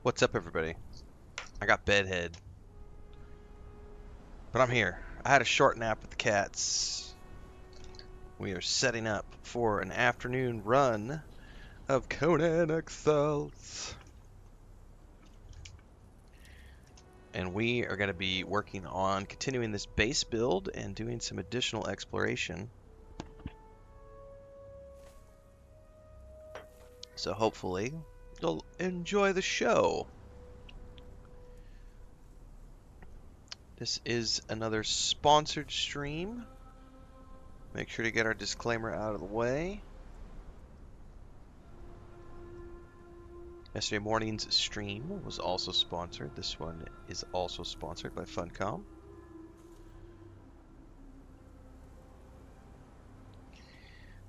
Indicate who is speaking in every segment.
Speaker 1: What's up, everybody? I got bedhead, but I'm here. I had a short nap with the cats. We are setting up for an afternoon run of Conan Exiles. And we are going to be working on continuing this base build and doing some additional exploration. So hopefully you'll enjoy the show. This is another sponsored stream. Make sure to get our disclaimer out of the way. Yesterday morning's stream was also sponsored. This one is also sponsored by Funcom.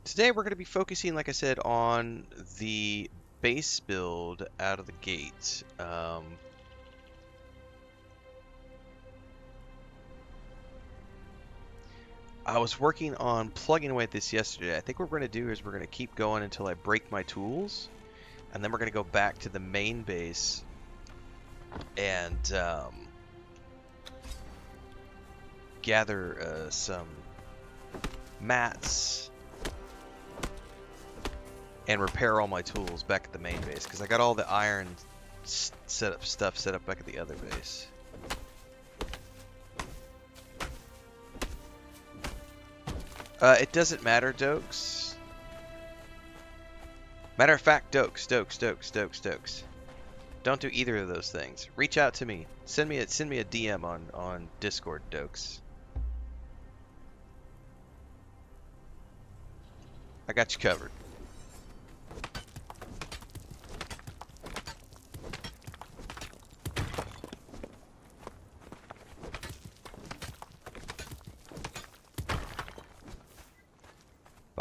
Speaker 1: Today we're going to be focusing, like I said, on the base build out of the gate. I was working on plugging away at this yesterday. I think what we're going to do is we're going to keep going until I break my tools. And then we're going to go back to the main base and gather some mats and repair all my tools back at the main base. Because I got all the iron stuff set up back at the other base. It doesn't matter, Dokes. Matter of fact, Dokes. Don't do either of those things. Reach out to me. Send me a DM on Discord, Dokes. I got you covered.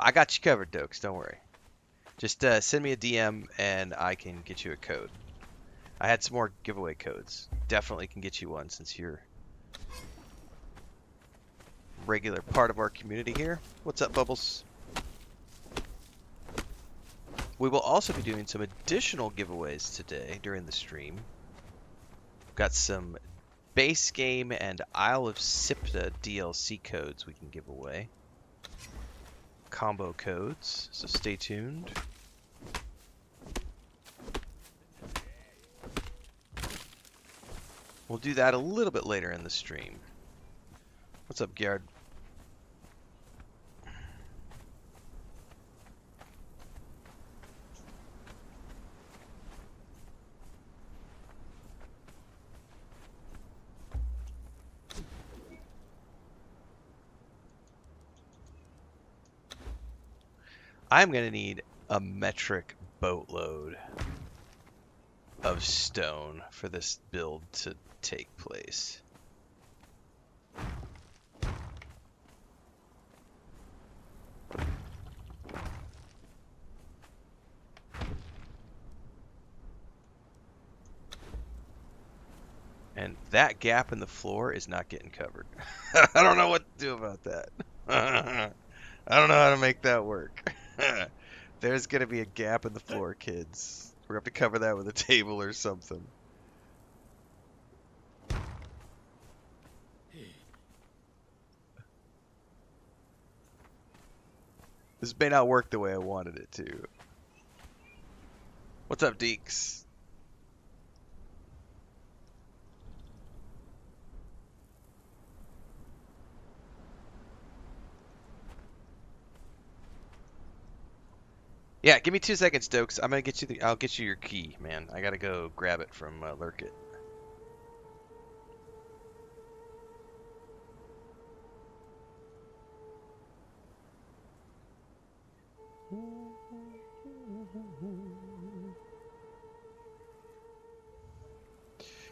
Speaker 1: I got you covered, Dokes. Don't worry. Just send me a DM and I can get you a code. I had some more giveaway codes. Definitely can get you one since you're a regular part of our community here. What's up, Bubbles? We will also be doing some additional giveaways today during the stream. We've got some base game and Isle of Sipta DLC codes we can give away. Combo codes, so stay tuned. We'll do that a little bit later in the stream. What's up, Gerd? I'm going to need a metric boatload of stone for this build to take place. And that gap in the floor is not getting covered. I don't know what to do about that. I don't know how to make that work. There's going to be a gap in the floor, kids. We're going to have to cover that with a table or something. This may not work the way I wanted it to. What's up, Deeks? Yeah, give me 2 seconds, Stokes. I'm gonna get you I'll get you your key, man. I gotta go grab it from Lurkit.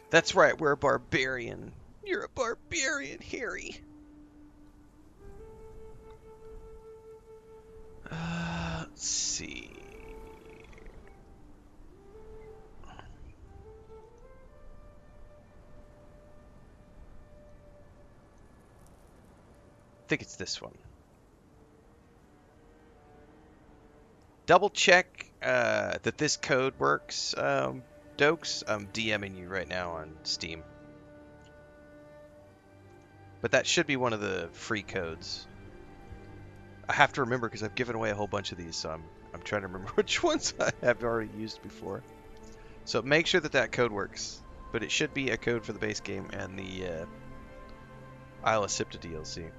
Speaker 1: That's right, we're a barbarian. You're a barbarian, Harry. Let's see. I think it's this one. Double check that this code works, Dokes, I'm DMing you right now on Steam. But that should be one of the free codes. I have to remember because I've given away a whole bunch of these, so I'm trying to remember which ones I have already used before. So make sure that that code works. But it should be a code for the base game and the Isle of Sipta DLC.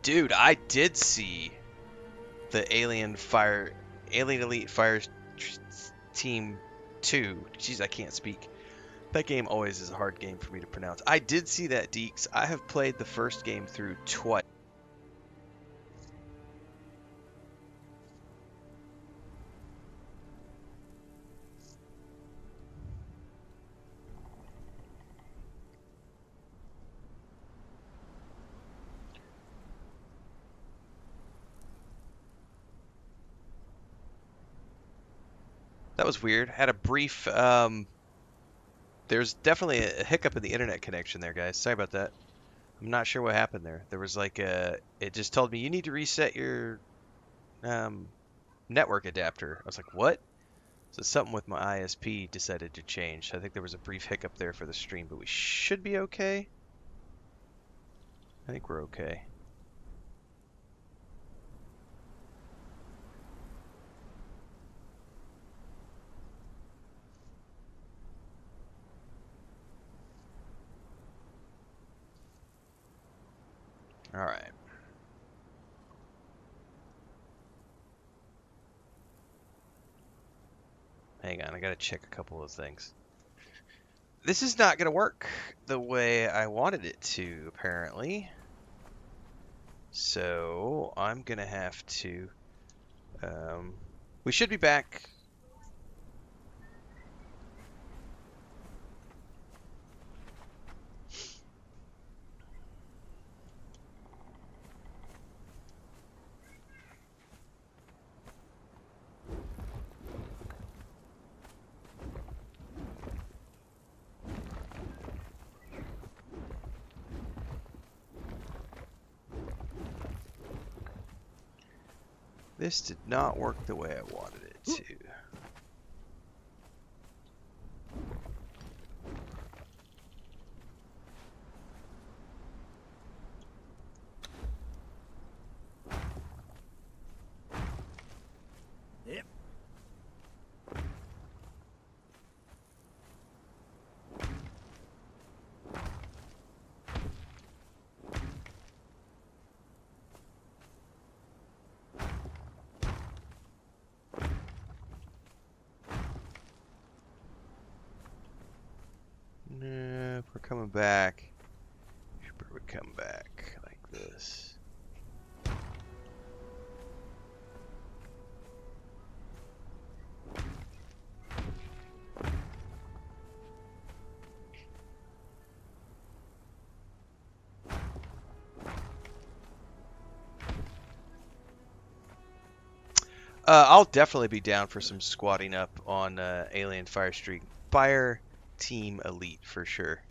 Speaker 1: Dude, I did see the Alien Elite Fire Team 2. Jeez, I can't speak. That game always is a hard game for me to pronounce. I did see that, Deeks. I have played the first game through twice. That was weird. Had a brief, there's definitely a hiccup in the internet connection there, guys. Sorry about that. I'm not sure what happened there. There was like it just told me you need to reset your network adapter. I was like, what? So something with my ISP decided to change. I think there was a brief hiccup there for the stream, but we should be okay. I think we're okay. All right. Hang on, I gotta check a couple of things. This is not gonna work the way I wanted it to, apparently. So I'm gonna have to. We should be back. This did not work the way I wanted it to.
Speaker 2: Yep.
Speaker 1: No, if we're coming back, we would come back like this. I'll definitely be down for some squatting up on Alien Fire Team Elite for sure.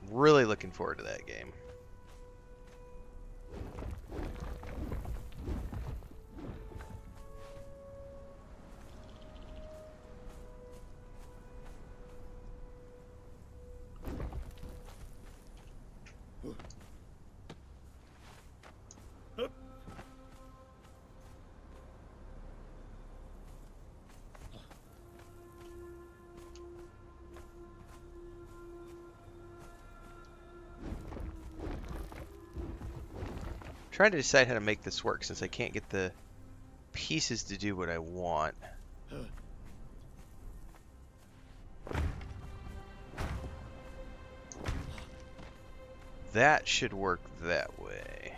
Speaker 1: Really looking forward to that game. Trying to decide how to make this work since I can't get the pieces to do what I want. That should work that way.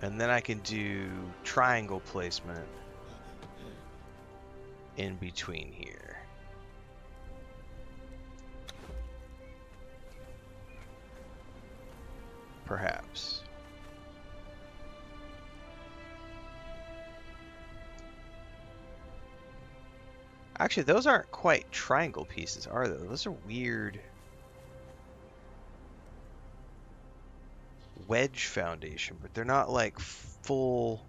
Speaker 1: And then I can do triangle placement in between here. Perhaps. Actually, those aren't quite triangle pieces, are they? Those are weird wedge foundation, but they're not like full.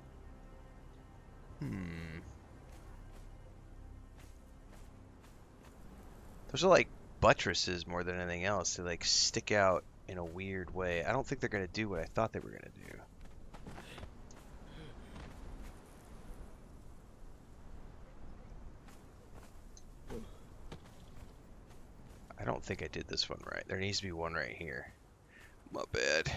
Speaker 1: Those are like buttresses more than anything else. They like stick out in a weird way. I don't think they're gonna do what I thought they were gonna do. I don't think I did this one right. There needs to be one right here. My bad.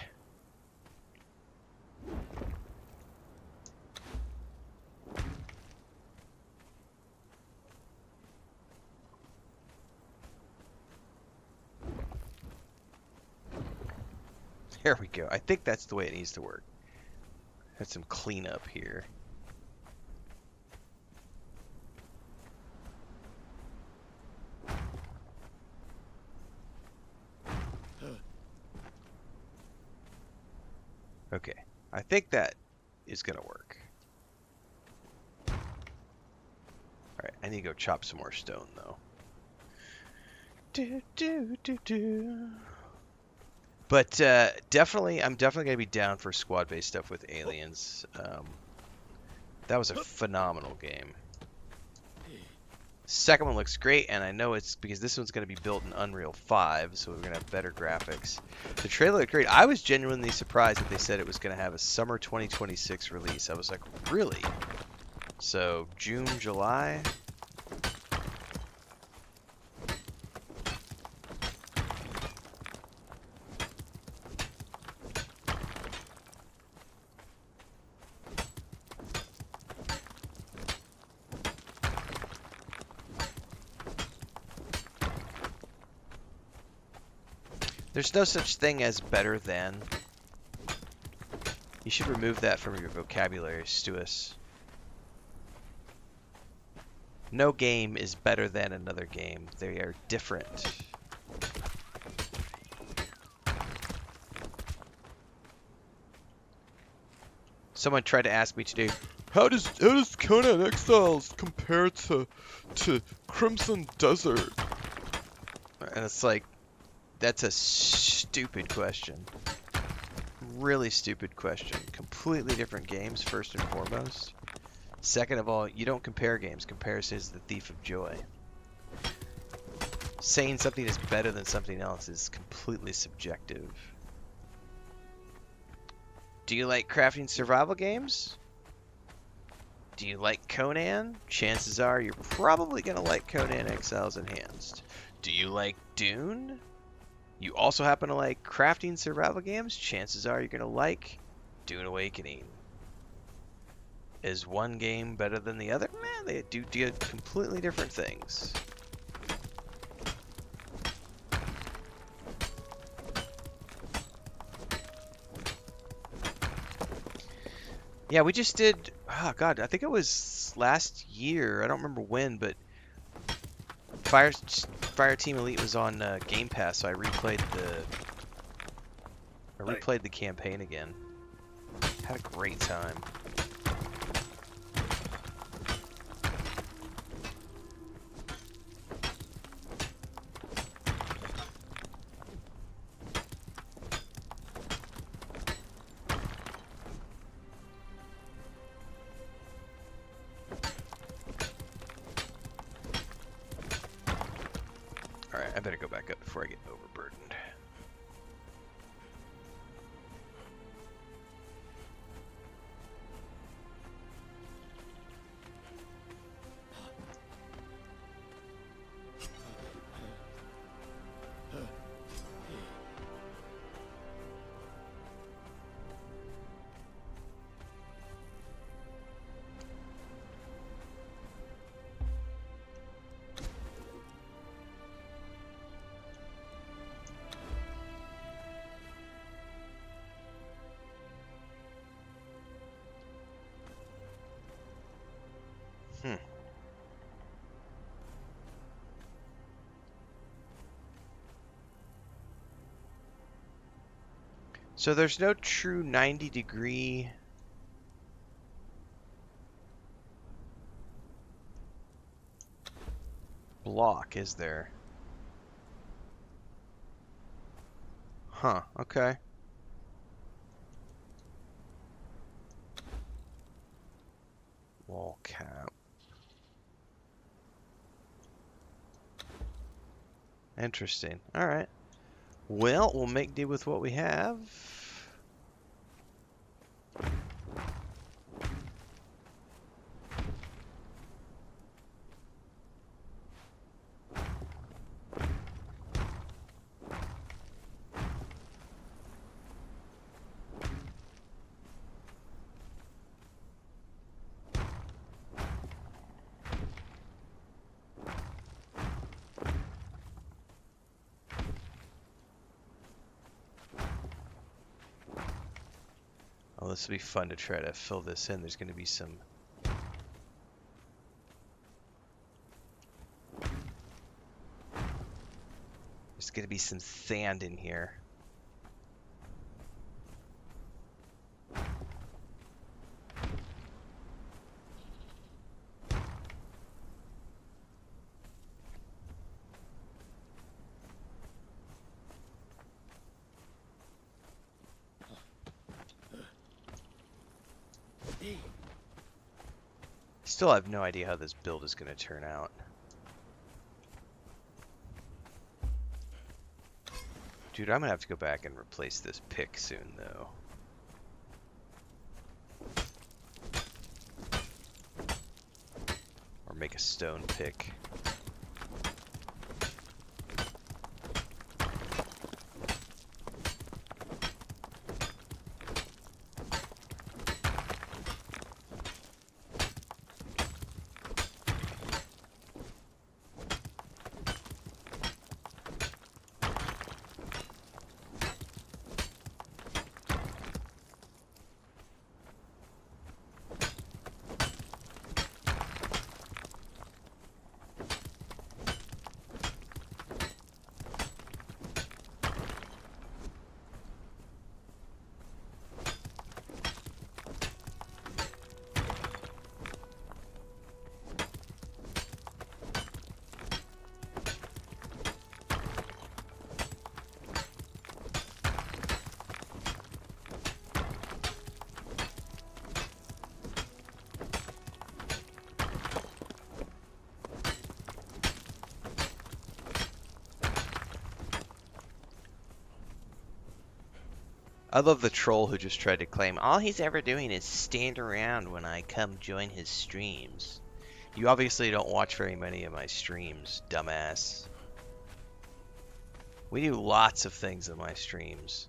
Speaker 1: There we go. I think that's the way it needs to work. Had some cleanup here. Okay, I think that is gonna work. Alright, I need to go chop some more stone though. But definitely, I'm definitely gonna be down for squad-based stuff with aliens. That was a phenomenal game. Second one looks great, and I know it's because this one's going to be built in Unreal 5, so we're going to have better graphics. The trailer looked great. I was genuinely surprised that they said it was going to have a summer 2026 release. I was like, really? So, June, July? There's no such thing as better than. You should remove that from your vocabulary, Stuus. No game is better than another game. They are different. Someone tried to ask me today, how does Conan Exiles compare to Crimson Desert? And it's like, that's a stupid question. Really stupid question. Completely different games, first and foremost. Second of all, you don't compare games. Comparison is the thief of joy. Saying something is better than something else is completely subjective. Do you like crafting survival games? Do you like Conan? Chances are you're probably going to like Conan Exiles Enhanced. Do you like Dune? You also happen to like crafting survival games? Chances are you're going to like Dune Awakening. Is one game better than the other? Man, they do completely different things. Yeah, we just did, oh god, I think it was last year. I don't remember when, but Fireteam Elite was on Game Pass, so I replayed the campaign again. Had a great time. Alright, I better go back up before I get overburdened. So there's no true 90-degree... block, is there? Huh, okay. Wall cap. Interesting. Alright. Well, we'll make do with what we have. Oh, this will be fun to try to fill this in. There's going to be some... There's going to be some sand in here. Still have no idea how this build is going to turn out. Dude, I'm going to have to go back and replace this pick soon, though. Or make a stone pick. I love the troll who just tried to claim all he's ever doing is stand around when I come join his streams. You obviously don't watch very many of my streams, dumbass. We do lots of things in my streams.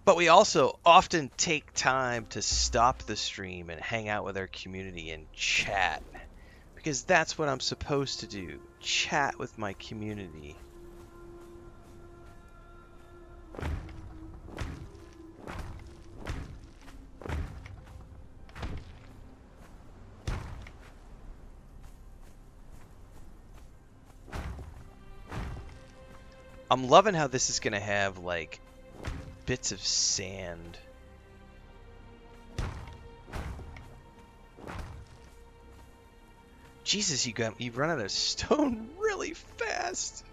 Speaker 1: But we also often take time to stop the stream and hang out with our community and chat. Because that's what I'm supposed to do. Chat with my community. I'm loving how this is going to have, like, bits of sand. Jesus, you run out of stone really fast.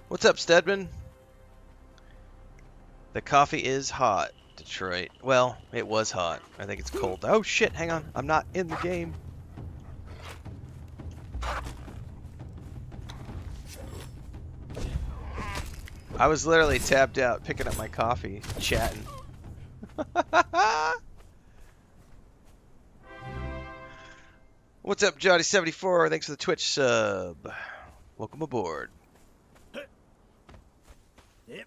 Speaker 1: What's up, Stedman? The coffee is hot, Detroit. Well, it was hot. I think it's cold. Oh shit, hang on. I'm not in the game. I was literally tapped out, picking up my coffee, chatting. What's up, Jotty74? Thanks for the Twitch sub. Welcome aboard.
Speaker 2: Yep.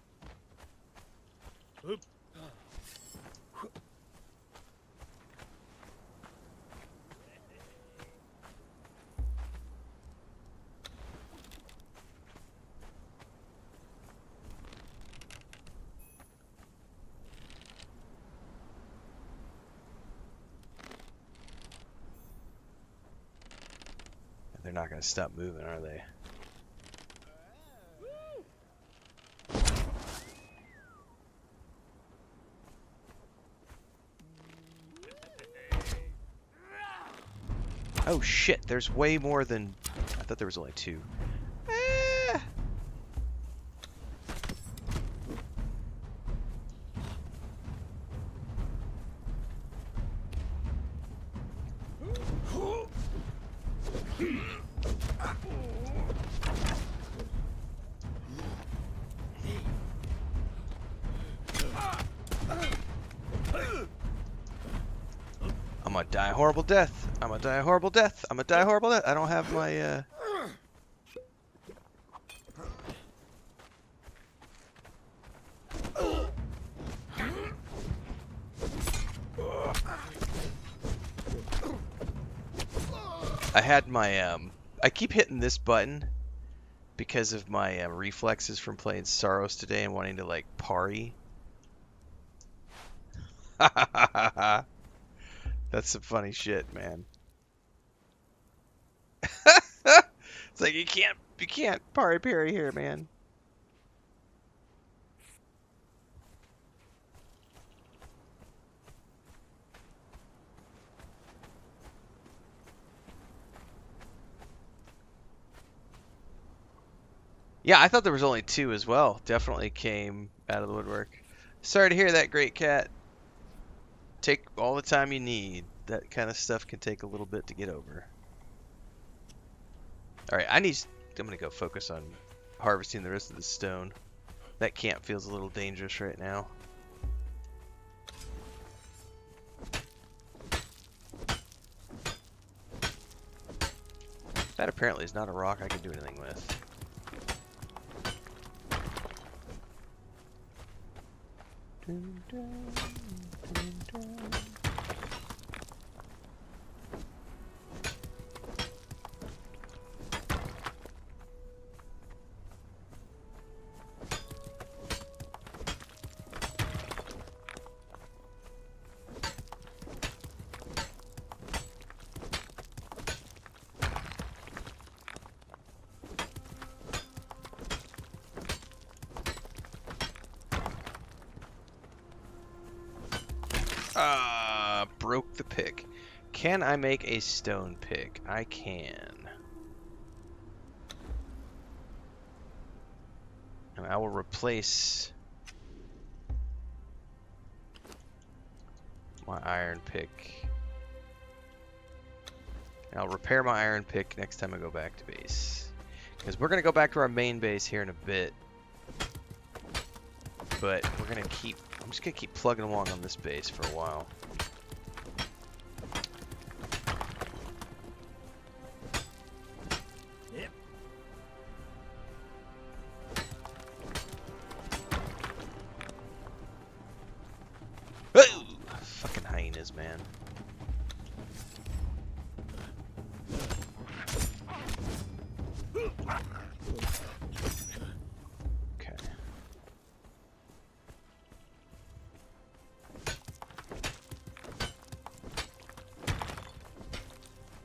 Speaker 1: They're not going to stop moving, are they? Oh shit, there's way more than... I thought there was only 2. Ah! I'm gonna die a horrible death. I'm gonna die a horrible death. I'm gonna die a horrible death. I don't have my, I had my, I keep hitting this button because of my reflexes from playing Saros today and wanting to, like, parry. That's some funny shit, man. It's like you can't parry here, man. Yeah, I thought there was only 2 as well. Definitely came out of the woodwork. Sorry to hear that, Great Cat. Take all the time you need. That kind of stuff can take a little bit to get over. Alright, I'm gonna go focus on harvesting the rest of the stone. That camp feels a little dangerous right now. That apparently is not a rock I can do anything with. Dun, dun, dun, dun. Broke the pick. Can I make a stone pick? I can. And I will replace my iron pick. And I'll repair my iron pick next time I go back to base. Because we're going to go back to our main base here in a bit. But we're going to keep... I'm just going to keep plugging along on this base for a while.
Speaker 2: Yep.
Speaker 1: Oh! Fucking hyenas, man.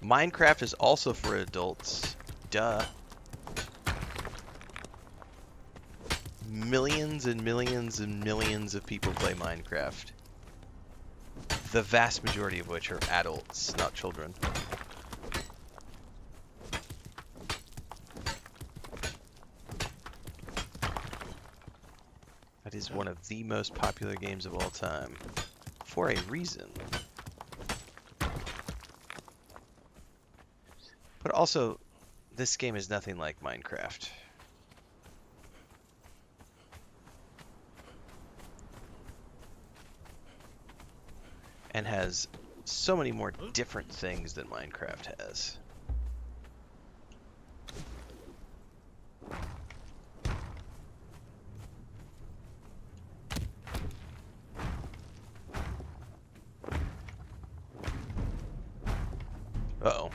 Speaker 1: Minecraft is also for adults. Duh. Millions and millions and millions of people play Minecraft. The vast majority of which are adults, not children. That is one of the most popular games of all time. For a reason. But also, this game is nothing like Minecraft. And has so many more different things than Minecraft has. Uh-oh.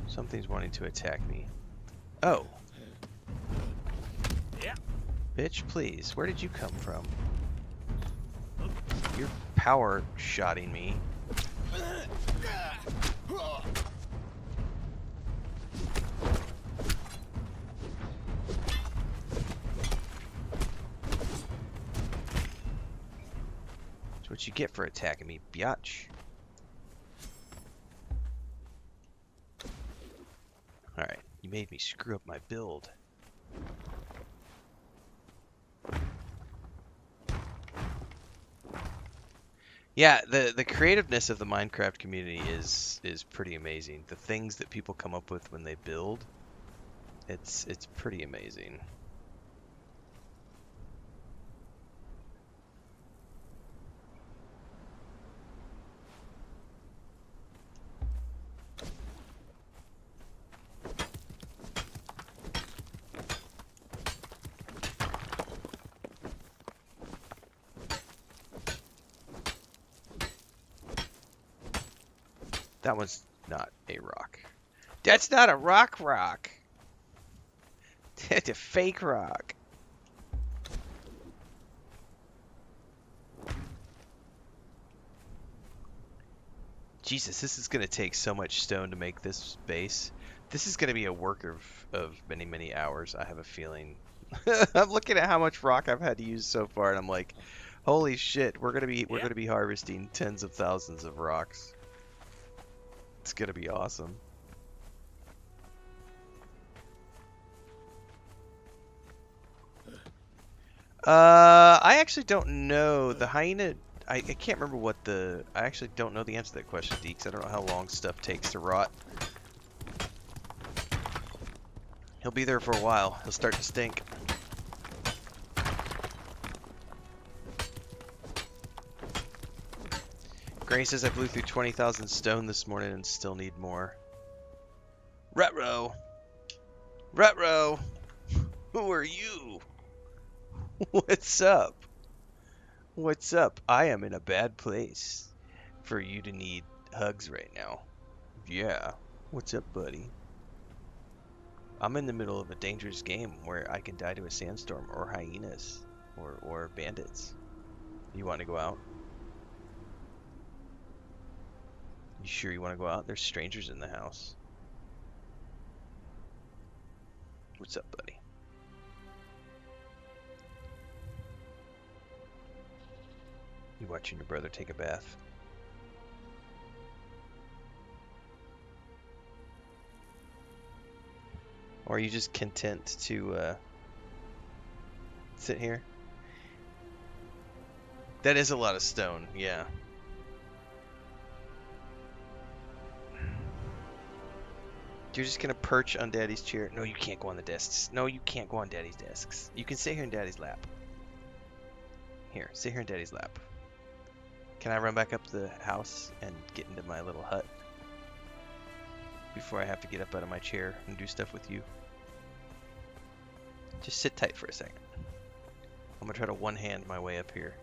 Speaker 1: Something's wanting to attack me. Oh.
Speaker 2: Yeah.
Speaker 1: Bitch, please. Where did you come from? You're power shotting me. what you get for attacking me, biatch. Alright, you made me screw up my build. Yeah, the creativeness of the Minecraft community is pretty amazing. The things that people come up with when they build, it's pretty amazing. That one's not a rock. That's not a rock. That's a fake rock. Jesus, this is going to take so much stone to make this base. This is going to be a work of many, many hours, I have a feeling. I'm looking at how much rock I've had to use so far, and I'm like, holy shit, we're gonna be harvesting tens of thousands of rocks. It's gonna be awesome. I actually don't know. The hyena, I can't remember what I actually don't know the answer to that question, Deeks. I don't know how long stuff takes to rot. He'll be there for a while. He'll start to stink. Gray says I blew through 20,000 stone this morning and still need more. Retro! Retro! Who are you? What's up? What's up? I am in a bad place for you to need hugs right now. Yeah. What's up, buddy? I'm in the middle of a dangerous game where I can die to a sandstorm or hyenas or bandits. You want to go out? You sure you want to go out? There's strangers in the house. What's up, buddy? You watching your brother take a bath? Or are you just content to sit here? That is a lot of stone, yeah. You're just gonna perch on Daddy's chair? No, you can't go on the desks. No, you can't go on Daddy's desks. You can sit here in Daddy's lap. Here, sit here in Daddy's lap. Can I run back up the house and get into my little hut before I have to get up out of my chair and do stuff with you? Just sit tight for a second. I'm gonna try to one-hand my way up here.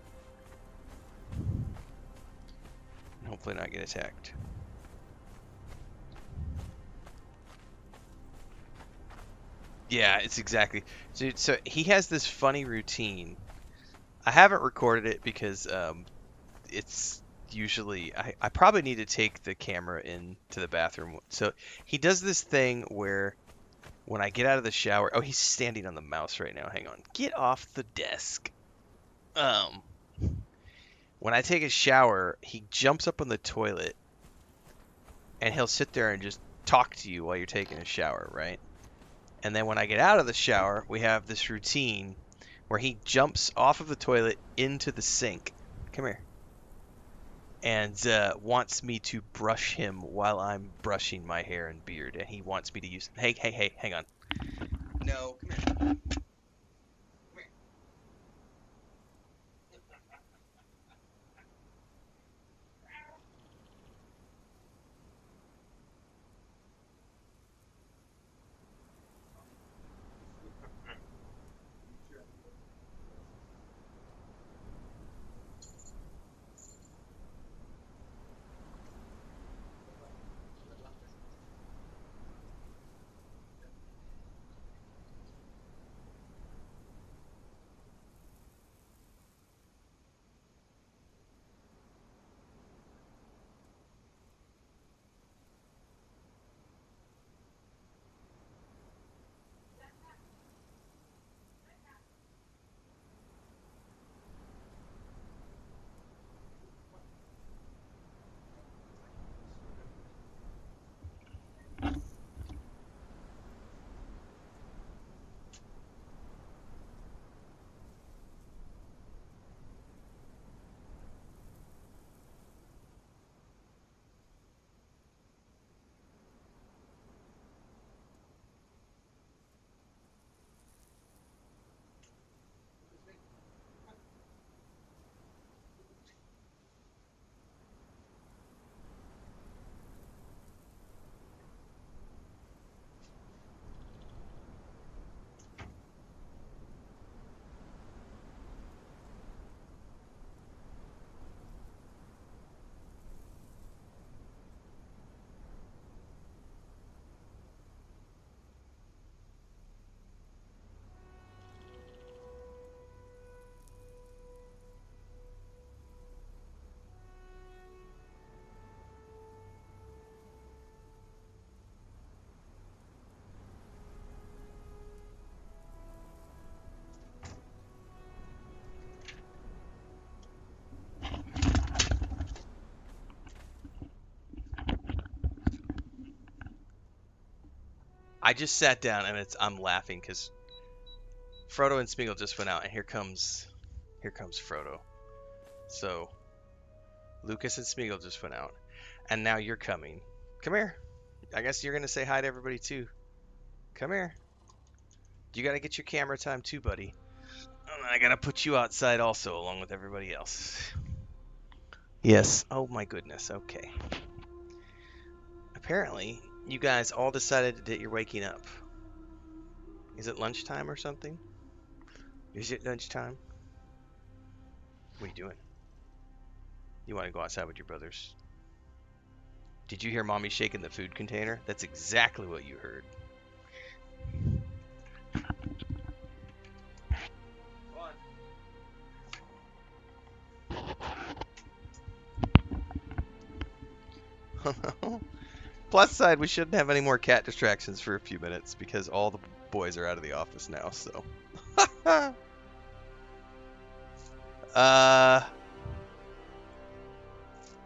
Speaker 1: And hopefully not get attacked. Yeah, it's exactly. So he has this funny routine. I haven't recorded it because it's usually I probably need to take the camera into the bathroom. So he does this thing where when I get out of the shower, oh, he's standing on the mouse right now. Hang on. Get off the desk. When I take a shower, he jumps up on the toilet and he'll sit there and just talk to you while you're taking a shower, right? And then when I get out of the shower, we have this routine where he jumps off of the toilet into the sink. Come here. And wants me to brush him while I'm brushing my hair and beard. And he wants me to use... Hey, hang on. No, come here. I just sat down and I'm laughing because Frodo and Smeagol just went out, and here comes Frodo. So Lucas and Smeagol just went out, and now you're coming. Come here. I guess you're gonna say hi to everybody too. Come here. You gotta get your camera time too, buddy. And I gotta put you outside also, along with everybody else. Yes. Oh my goodness. Okay. Apparently, you guys all decided that you're waking up. Is it lunchtime or something? Is it lunchtime? What are you doing? You want to go outside with your brothers? Did you hear Mommy shaking the food container? That's exactly what you heard. Plus side, we shouldn't have any more cat distractions for a few minutes because all the boys are out of the office now, so.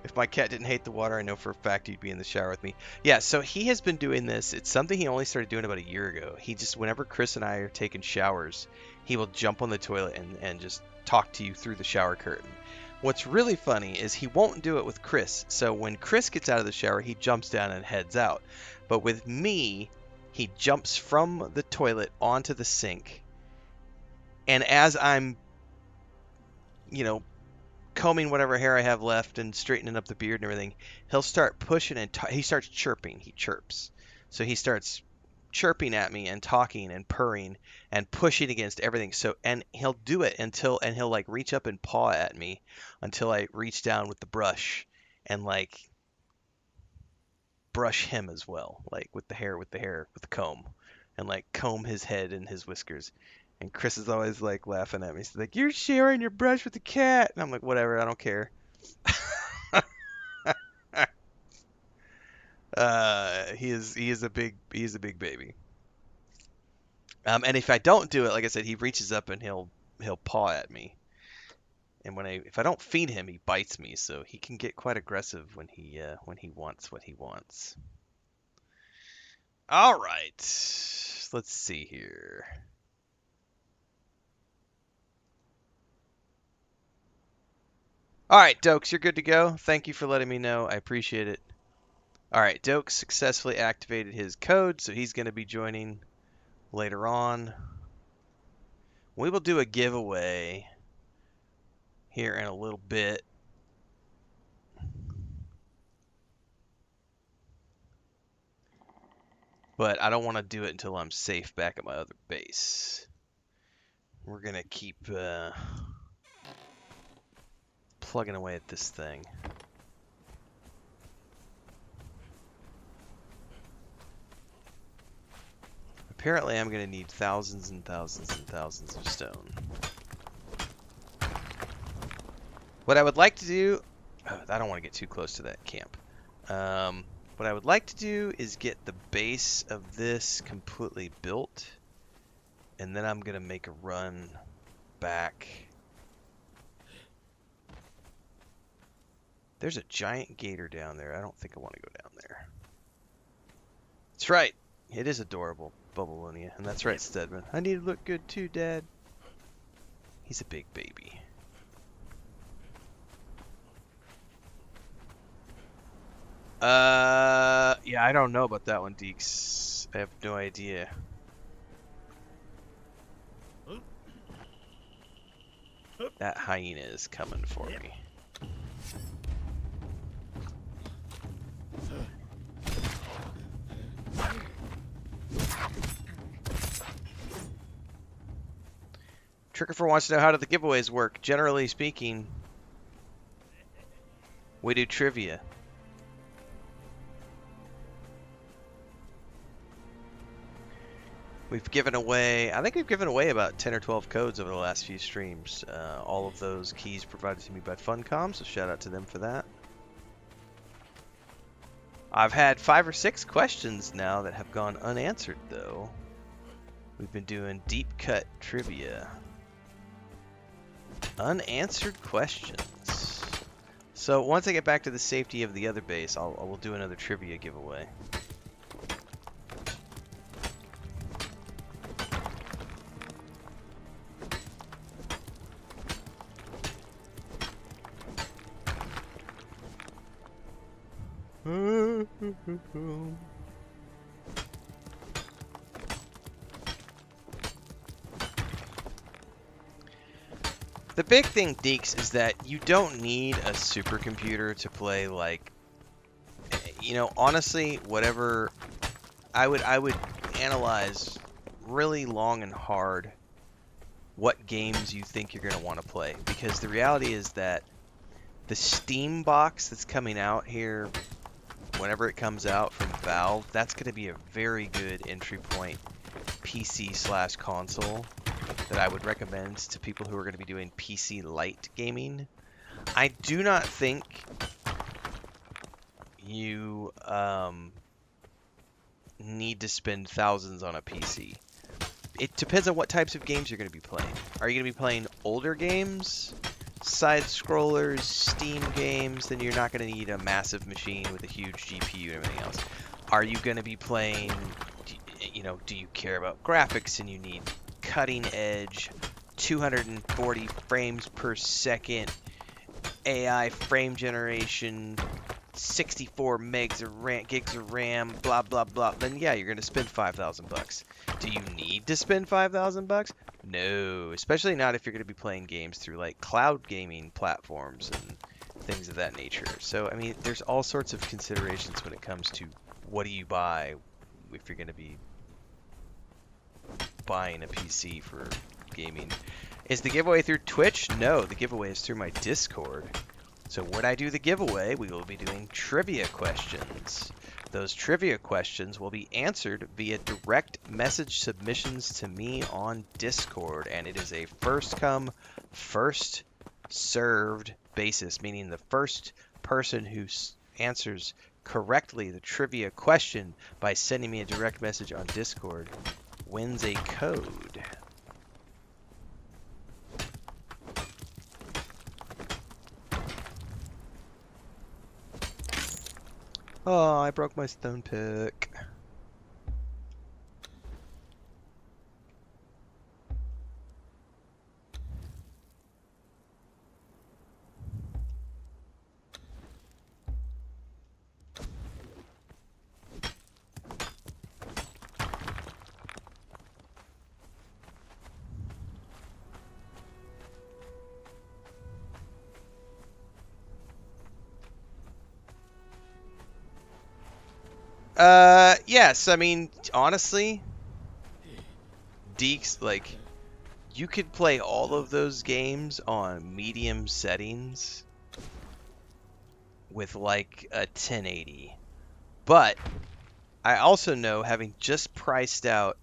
Speaker 1: If my cat didn't hate the water, I know for a fact he'd be in the shower with me. Yeah, so he has been doing this. It's something he only started doing about a year ago. He just, whenever Chris and I are taking showers, he will jump on the toilet and just talk to you through the shower curtain. What's really funny is he won't do it with Chris. So when Chris gets out of the shower, he jumps down and heads out. But with me, he jumps from the toilet onto the sink. And as I'm, combing whatever hair I have left and straightening up the beard and everything, he'll start pushing and he starts chirping. He chirps. So he starts chirping at me and talking and purring and pushing against everything. So, and he'll do it and he'll like reach up and paw at me until I reach down with the brush and like brush him as well, like with the comb, and like comb his head and his whiskers. And Chris is always like laughing at me. He's like, "You're sharing your brush with the cat." And I'm like, "Whatever, I don't care." He is a big baby. And if I don't do it, like I said, he reaches up and he'll paw at me. And if I don't feed him, he bites me. So he can get quite aggressive when he wants what he wants. All right, let's see here. All right, Dokes, you're good to go. Thank you for letting me know. I appreciate it. All right, Dokes successfully activated his code, so he's going to be joining later on. We will do a giveaway here in a little bit. But I don't want to do it until I'm safe back at my other base. We're going to keep plugging away at this thing. Apparently I'm going to need thousands and thousands and thousands of stone. What I would like to do... I don't want to get too close to that camp. What I would like to do is get the base of this completely built. And then I'm going to make a run back. There's a giant gator down there. I don't think I want to go down there. That's right. It is adorable, Bubblelonia. And that's right, Stedman. I need to look good too, Dad. He's a big baby. Yeah, I don't know about that one, Deeks. I have no idea. That hyena is coming for me. Trickerfor wants to know, how do the giveaways work? Generally speaking, we do trivia. We've given away, I think we've given away about 10 or 12 codes over the last few streams. All of those keys provided to me by Funcom, so shout out to them for that. I've had 5 or 6 questions now that have gone unanswered, though. We've been doing deep cut trivia. Unanswered questions. So once I get back to the safety of the other base, I will do another trivia giveaway. The big thing, Deeks, is that you don't need a supercomputer to play, like, honestly, whatever. I would analyze really long and hard what games you think you're going to want to play, because the reality is that the Steam box that's coming out here, whenever it comes out from Valve, that's going to be a very good entry point PC/console that I would recommend to people who are going to be doing PC light gaming. I do not think you need to spend thousands on a PC. It depends on what types of games you're going to be playing. Are you going to be playing older games, side scrollers, Steam games? Then you're not going to need a massive machine with a huge GPU and everything else. Are you going to be playing, do you care about graphics and you need cutting edge 240 frames per second AI frame generation, 64 gigs of RAM, blah blah blah, then yeah, you're gonna spend $5,000. Do you need to spend $5,000? No, especially not if you're gonna be playing games through like cloud gaming platforms and things of that nature. So I mean, there's all sorts of considerations when it comes to what do you buy if you're gonna be buying a PC for gaming. Is the giveaway through Twitch? No, the giveaway is through my Discord. So when I do the giveaway, we will be doing trivia questions. Those trivia questions will be answered via direct message submissions to me on Discord, and it is a first come, first served basis, meaning the first person who answers correctly the trivia question by sending me a direct message on Discord wins a code. Oh, I broke my stone pick. Yes, I mean, honestly, Deeks, like, you could play all of those games on medium settings with, like, a 1080. But I also know, having just priced out,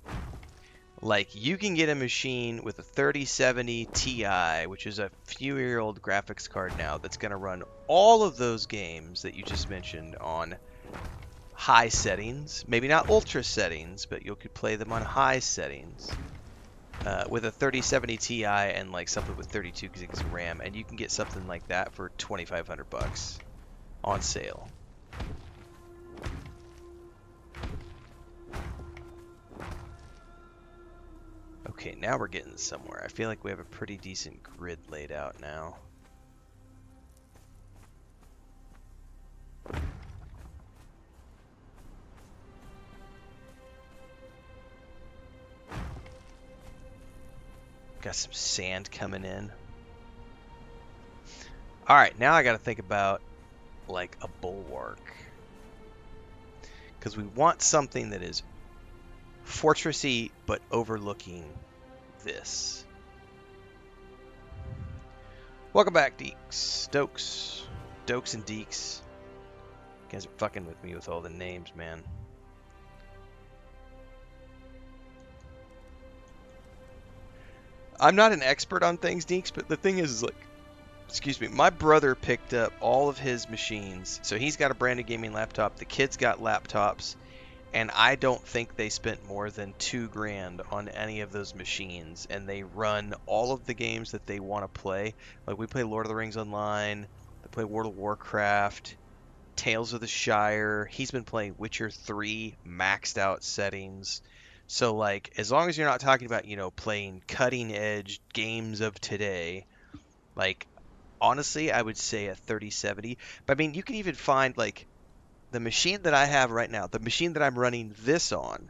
Speaker 1: like, you can get a machine with a 3070 Ti, which is a few-year-old graphics card now, that's going to run all of those games that you just mentioned on high settings, maybe not ultra settings, but you could play them on high settings with a 3070 Ti and like something with 32 gigs of RAM, and you can get something like that for $2,500 on sale. Okay, now we're getting somewhere. I feel like we have a pretty decent grid laid out now. Got some sand coming in. Alright, now I gotta think about like a bulwark. Because we want something that is fortressy but overlooking this. Welcome back, Deeks. Dokes and Deeks. You guys are fucking with me with all the names, man. I'm not an expert on things, Deeks, but the thing is, like, excuse me, my brother picked up all of his machines. So he's got a brand new gaming laptop. The kids got laptops. And I don't think they spent more than $2,000 on any of those machines. And they run all of the games that they want to play. Like, we play Lord of the Rings Online. They play World of Warcraft. Tales of the Shire. He's been playing Witcher 3 maxed out settings. So, like, as long as you're not talking about, playing cutting edge games of today, like, honestly, I would say a 3070. But I mean, you can even find, like, the machine that I have right now, the machine that I'm running this on,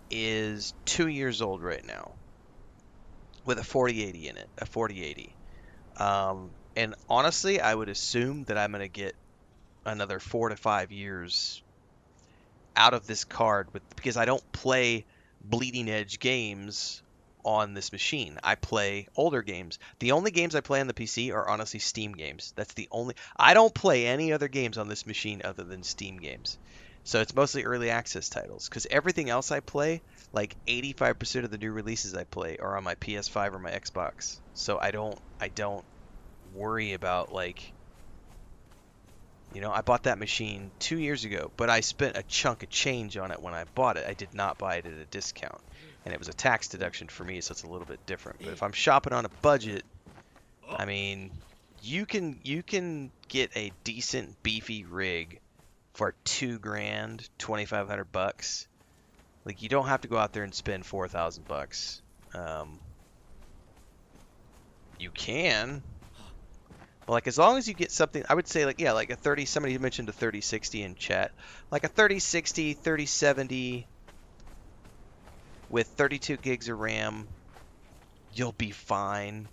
Speaker 1: is 2 years old right now, with a 4080 in it, a 4080. And honestly, I would assume that I'm gonna get another 4 to 5 years out of this card because I don't play bleeding edge games on this machine. I play older games. The only games I play on the PC are honestly Steam games. That's the only. I don't play any other games on this machine other than Steam games. So it's mostly early access titles because everything else I play, like 85% of the new releases I play are on my PS5 or my Xbox. So I don't worry about like, I bought that machine 2 years ago, but I spent a chunk of change on it when I bought it. I did not buy it at a discount, and it was a tax deduction for me, so it's a little bit different. But if I'm shopping on a budget, I mean, you can get a decent beefy rig for $2,000, $2,500. Like you don't have to go out there and spend $4,000. You can. But like as long as you get something, I would say like yeah, like a 30. Somebody mentioned a 3060 in chat, like a 3060, 3070 with 32 gigs of RAM, you'll be fine,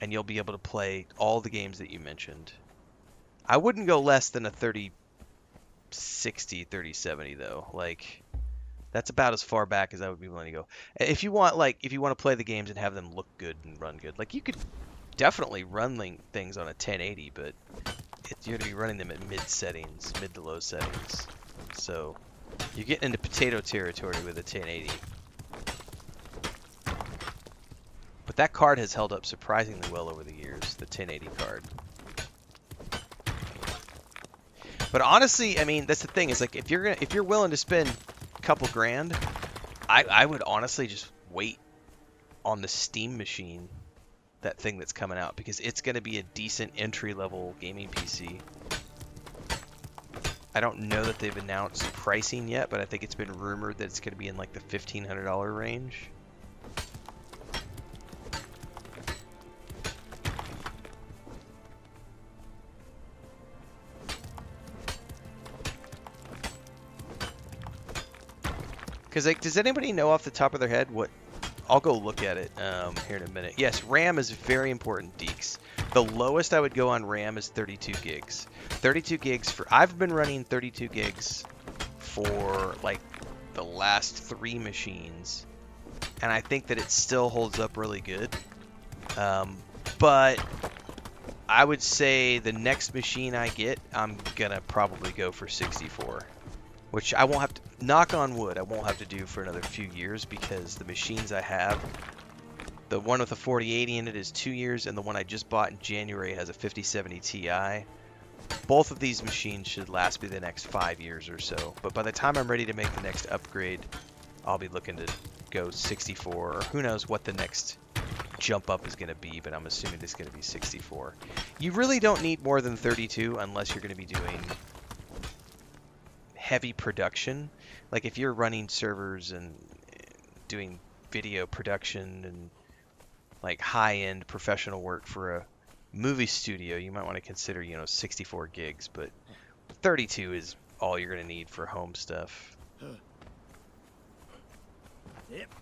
Speaker 1: and you'll be able to play all the games that you mentioned. I wouldn't go less than a 3060, 3070 though. Like that's about as far back as I would be willing to go. If you want to play the games and have them look good and run good, like you could definitely run things on a 1080, but you're going to be running them at mid to low settings. So you get into potato territory with a 1080. But that card has held up surprisingly well over the years, the 1080 card. But honestly, I mean, that's the thing is like if you're willing to spend a couple grand, I would honestly just wait on the Steam machine, that thing that's coming out, because it's going to be a decent entry-level gaming PC. I don't know that they've announced pricing yet, but I think it's been rumored that it's going to be in like the $1,500 range. Because like, does anybody know off the top of their head what? I'll go look at it here in a minute. Yes, RAM is very important, Deeks. The lowest I would go on RAM is 32 gigs. 32 gigs I've been running 32 gigs for like the last 3 machines, and I think that it still holds up really good. But I would say the next machine I get, I'm gonna probably go for 64. Which I won't have to, knock on wood, I won't have to do for another few years because the machines I have, the one with a 4080 in it is 2 years, and the one I just bought in January has a 5070 Ti. Both of these machines should last me the next 5 years or so, but by the time I'm ready to make the next upgrade, I'll be looking to go 64, or who knows what the next jump up is going to be, but I'm assuming it's going to be 64. You really don't need more than 32 unless you're going to be doing heavy production. Like if you're running servers and doing video production and like high-end professional work for a movie studio, you might want to consider 64 gigs, but 32 is all you're going to need for home stuff.
Speaker 2: Yep.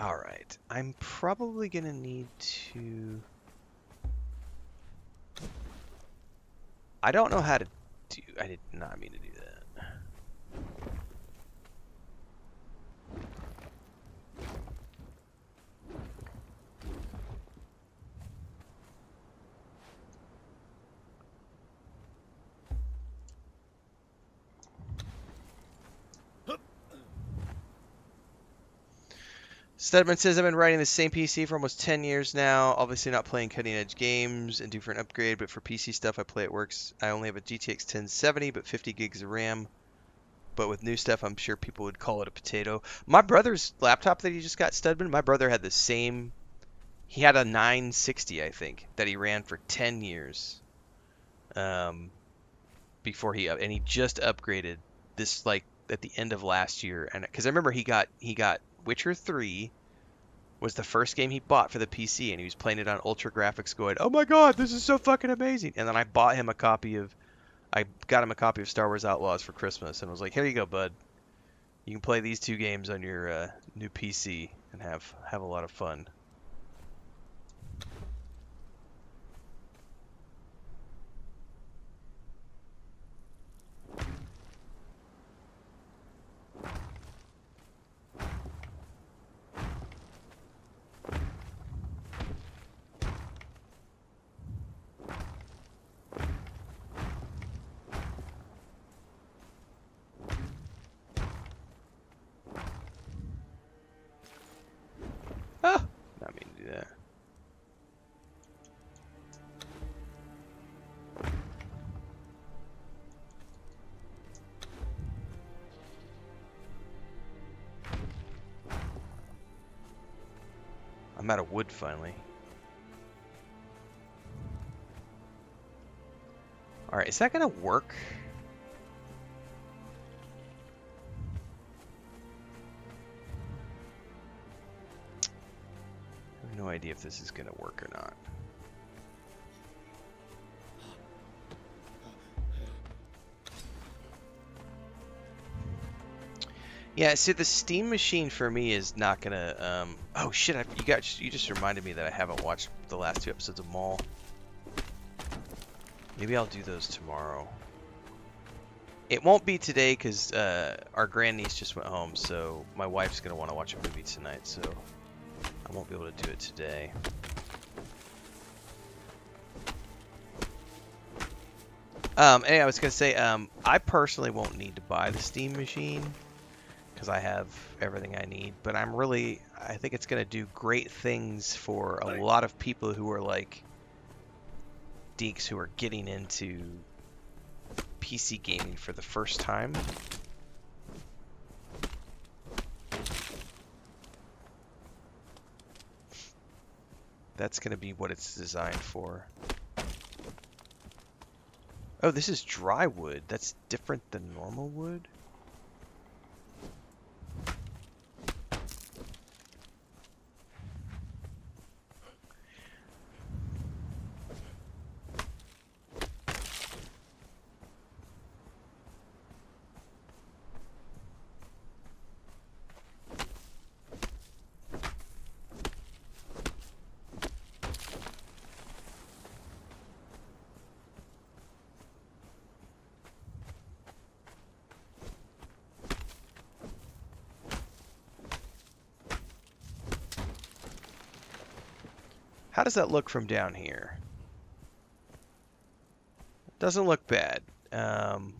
Speaker 1: Alright, I'm probably gonna need to... I don't know how to do... I did not mean to do that. Stedman says, I've been writing the same PC for almost 10 years now. Obviously not playing cutting edge games and due for an upgrade, but for PC stuff I play it works. I only have a GTX 1070, but 50 gigs of RAM. But with new stuff, I'm sure people would call it a potato. My brother's laptop that he just got, Stedman, my brother had the same. He had a 960, I think, that he ran for 10 years. Before and he just upgraded this like at the end of last year, and because I remember he got Witcher 3 was the first game he bought for the PC, and he was playing it on ultra graphics, going, "Oh my God, this is so fucking amazing!" And then I got him a copy of Star Wars Outlaws for Christmas, and was like, "Here you go, bud. You can play these 2 games on your new PC and have a lot of fun." Ah, not mean to do that. I'm out of wood finally. Alright, is that gonna work? I have no idea if this is gonna work or not. Yeah, see, the Steam machine for me is not gonna. Oh shit! You just reminded me that I haven't watched the last 2 episodes of Maul. Maybe I'll do those tomorrow. It won't be today because our grandniece just went home, so my wife's gonna want to watch a movie tonight, so I won't be able to do it today. Anyway, I was gonna say, I personally won't need to buy the Steam machine, because I have everything I need, but I think it's going to do great things for a lot of people who are like geeks who are getting into PC gaming for the first time. That's going to be what it's designed for. Oh, this is dry wood. That's different than normal wood? How does that look from down here? Doesn't look bad. Can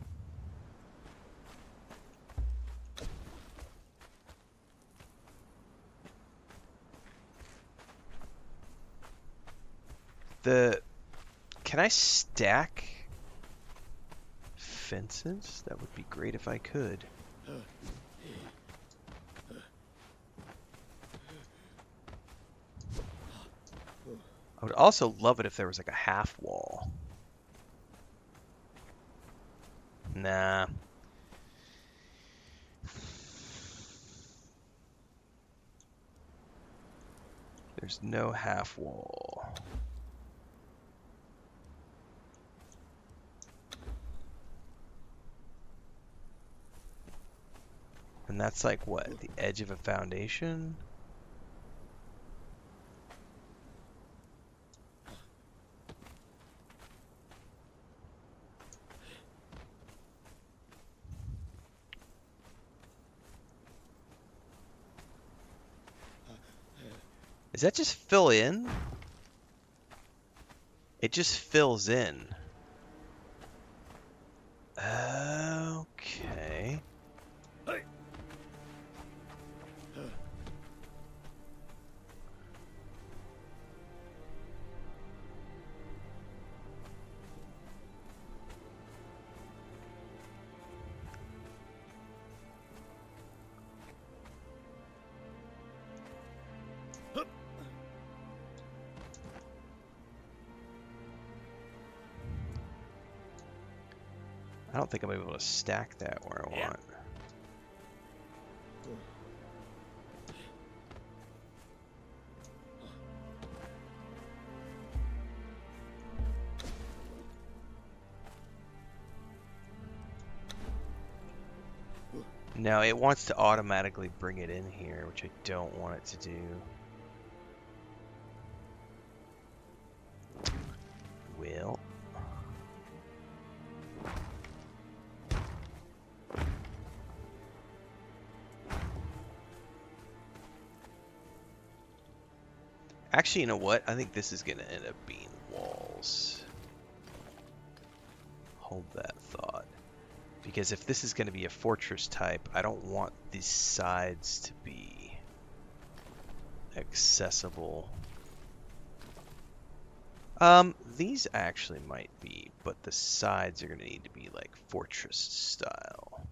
Speaker 1: I stack fences? That would be great if I could. I would also love it if there was like a half wall. Nah. There's no half wall. And that's like what? The edge of a foundation? Does that just fill in? It just fills in. Okay. I don't think I'm able to stack that where I want. No, it wants to automatically bring it in here, which I don't want it to do. Well. Actually, you know what? I think this is going to end up being walls. Hold that thought. Because if this is going to be a fortress type, I don't want these sides to be accessible. These actually might be, but the sides are going to need to be like fortress style.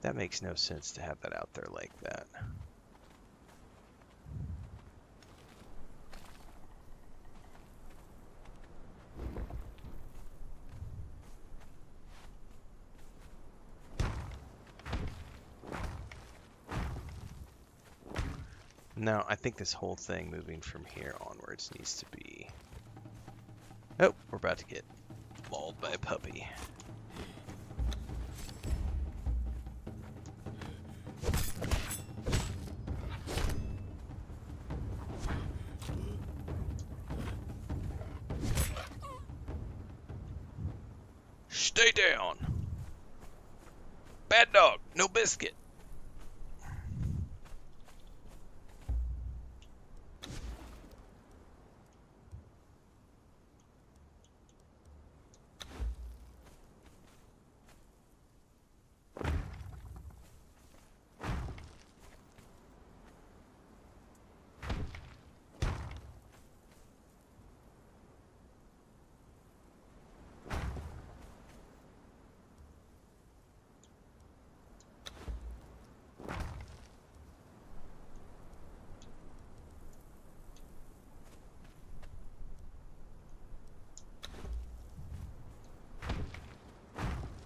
Speaker 1: That makes no sense to have that out there like that. No, I think this whole thing moving from here onwards needs to be... Oh, we're about to get mauled by a puppy. Stay down! Bad dog, no biscuit!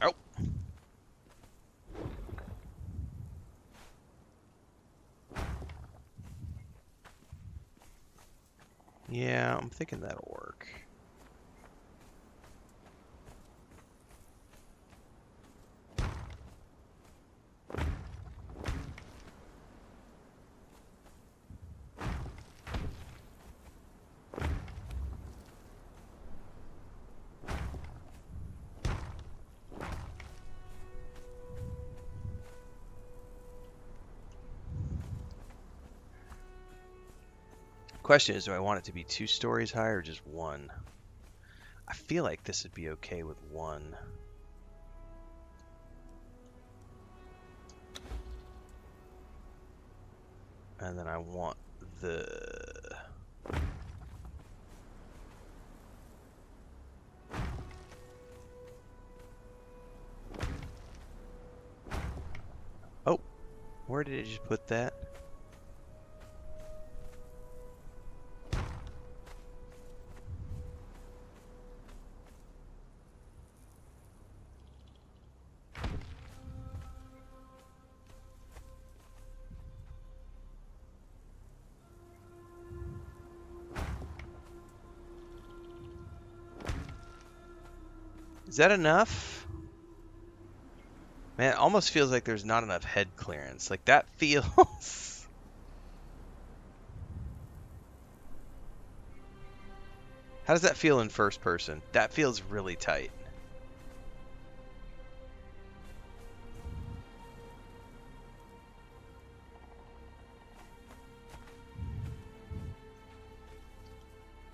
Speaker 1: Oh! Yeah, I'm thinking that'll work. Question is, do I want it to be 2 stories high or just 1? I feel like this would be okay with 1. And then I want the... Oh, where did it just put that? Is that enough? Man, it almost feels like there's not enough head clearance. Like, that feels... How does that feel in first person? That feels really tight.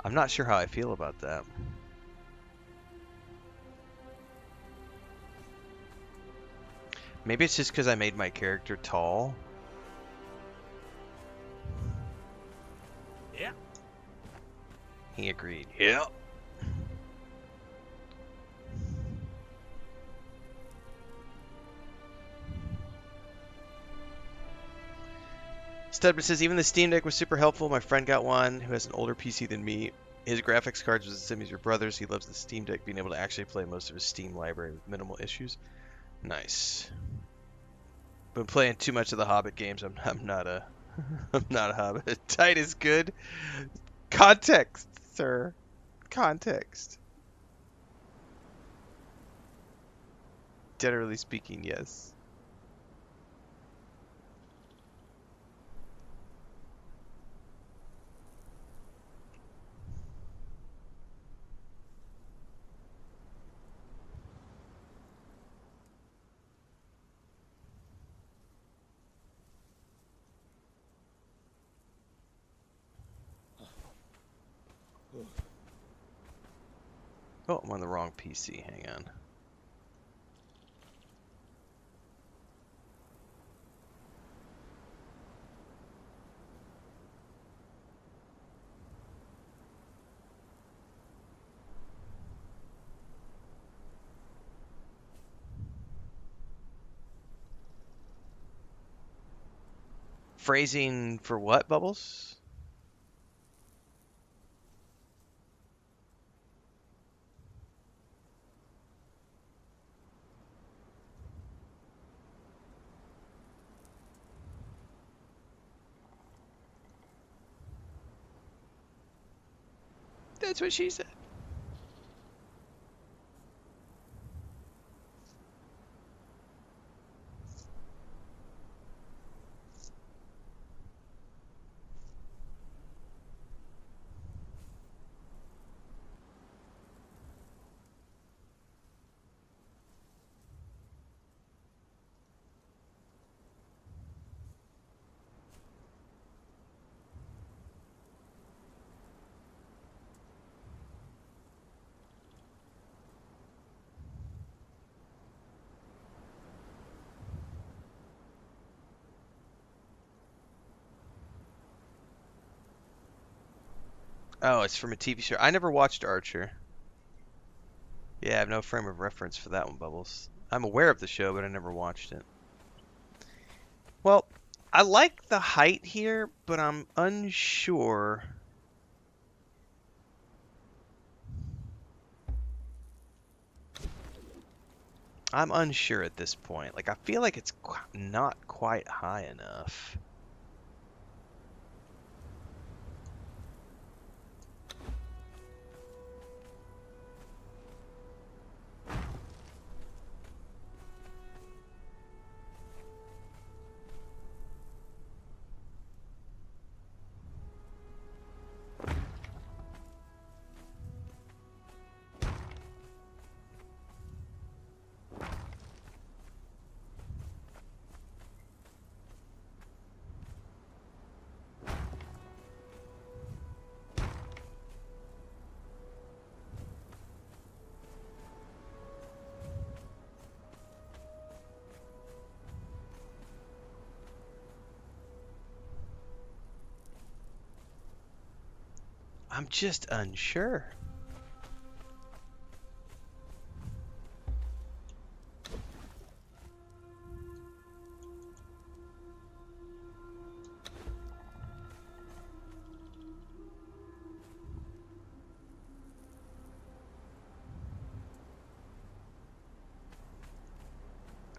Speaker 1: I'm not sure how I feel about that. Maybe it's just because I made my character tall.
Speaker 2: Yeah.
Speaker 1: He agreed. Yeah. Studman says, even the Steam Deck was super helpful. My friend got one who has an older PC than me. His graphics cards was the same as your brother's. He loves the Steam Deck, being able to actually play most of his Steam library with minimal issues. Nice. Been playing too much of the Hobbit games. I'm not a I'm not a Hobbit. Tight is good. Context, sir. Context. Generally speaking, yes. Oh, I'm on the wrong PC. Hang on. Phrasing for what, Bubbles? That's what she said. Oh, it's from a TV show. I never watched Archer. Yeah, I have no frame of reference for that one, Bubbles. I'm aware of the show, but I never watched it. Well, I like the height here, but I'm unsure. I'm unsure at this point. Like, I feel like it's not quite high enough. I'm just unsure.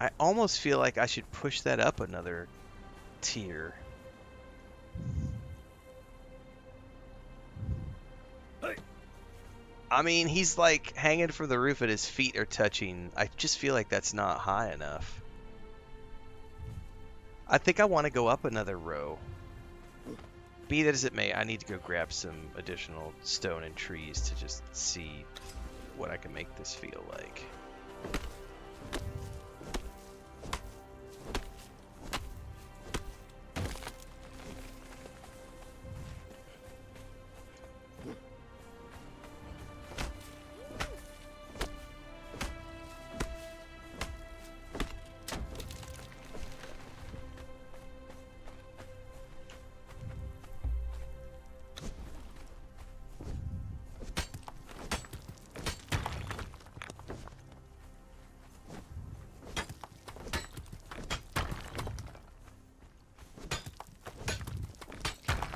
Speaker 1: I almost feel like I should push that up another tier. I mean, he's like hanging from the roof and his feet are touching. I just feel like that's not high enough. I think I want to go up another row. Be that as it may, I need to go grab some additional stone and trees to just see what I can make this feel like.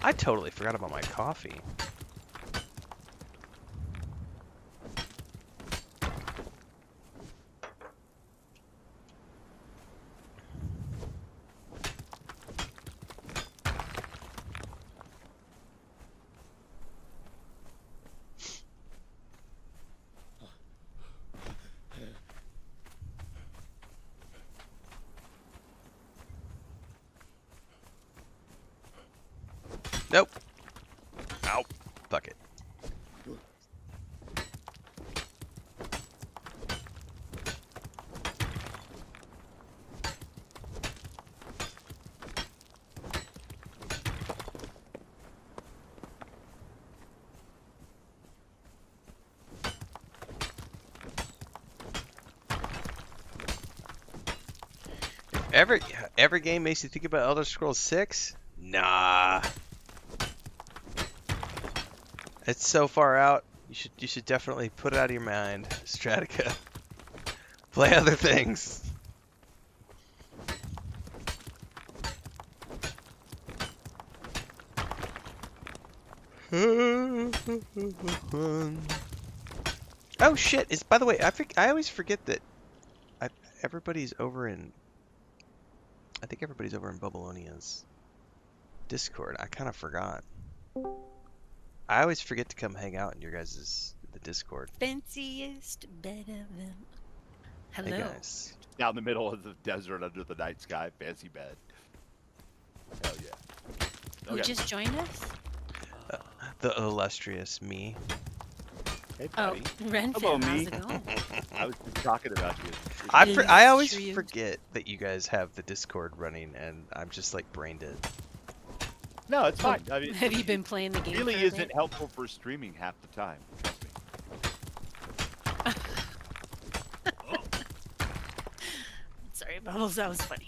Speaker 1: I totally forgot about my coffee. Nope. Ow. Fuck it. Every game makes you think about Elder Scrolls 6? Nah. It's so far out. You should definitely put it out of your mind, Stratica. Play other things. Oh shit! By the way, I always forget that everybody's over in. I think everybody's over in Babylonia's Discord. I kind of forgot. I always forget to come hang out in your guys' the Discord.
Speaker 2: Fanciest bed of them. Hello.
Speaker 1: Hey guys.
Speaker 3: Down the middle of the desert under the night sky, fancy bed. Hell yeah.
Speaker 2: Who just joined us?
Speaker 1: The illustrious me.
Speaker 3: Hey,
Speaker 2: Oh,
Speaker 3: buddy.
Speaker 2: Renfail,
Speaker 3: Hello,
Speaker 2: how's
Speaker 3: me.
Speaker 2: it going?
Speaker 3: I was just talking about you.
Speaker 1: I always
Speaker 2: Illustrious.
Speaker 1: forget that you guys have the Discord running, and I'm just like brain dead.
Speaker 3: No, it's fine. I mean,
Speaker 2: Have you been playing the game?
Speaker 3: It really
Speaker 2: for a
Speaker 3: isn't
Speaker 2: bit?
Speaker 3: helpful for streaming half the time. Trust me.
Speaker 2: Sorry, Bubbles, that was funny.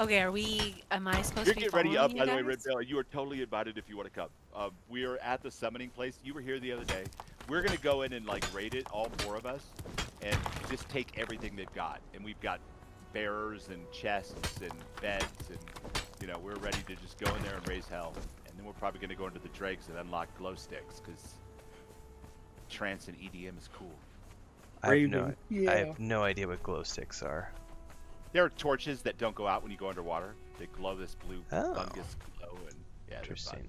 Speaker 2: Okay, am I supposed
Speaker 3: You're
Speaker 2: to be
Speaker 3: getting ready
Speaker 2: following
Speaker 3: up,
Speaker 2: you
Speaker 3: by the way,
Speaker 2: guys?
Speaker 3: Renfail. You are totally invited if you want to come. We are at the summoning place. You were here the other day. We're gonna go in and like raid it, all 4 of us, and just take everything they've got. And we've got bearers and chests and beds, and you know we're ready to just go in there and raise hell. And then we're probably gonna go into the dregs and unlock glow sticks because trance and EDM is cool.
Speaker 1: I have no idea what glow sticks are.
Speaker 3: There are torches that don't go out when you go underwater. They glow this blue
Speaker 1: Oh.
Speaker 3: fungus glow, and yeah, they're
Speaker 1: Interesting.
Speaker 3: fun.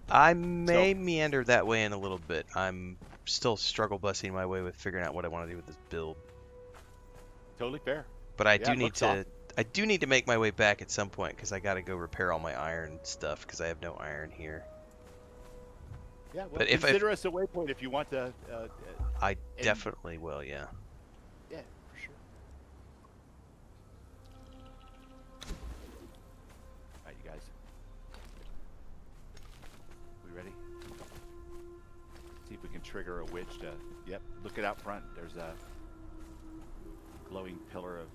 Speaker 1: I may meander that way in a little bit. I'm still struggle busting my way with figuring out what I want to do with this build.
Speaker 3: Totally fair.
Speaker 1: But I
Speaker 3: Yeah,
Speaker 1: do
Speaker 3: it
Speaker 1: need
Speaker 3: looks
Speaker 1: to.
Speaker 3: awesome.
Speaker 1: I do need to make my way back at some point because I got to go repair all my iron stuff because I have no iron here.
Speaker 3: Yeah, well,
Speaker 1: But if
Speaker 3: consider us a waypoint if you want to.
Speaker 1: I definitely will. Yeah.
Speaker 3: Yeah, for sure. All right, you guys. We ready? See if we can trigger a witch to. Yep, look it out front. There's a glowing pillar of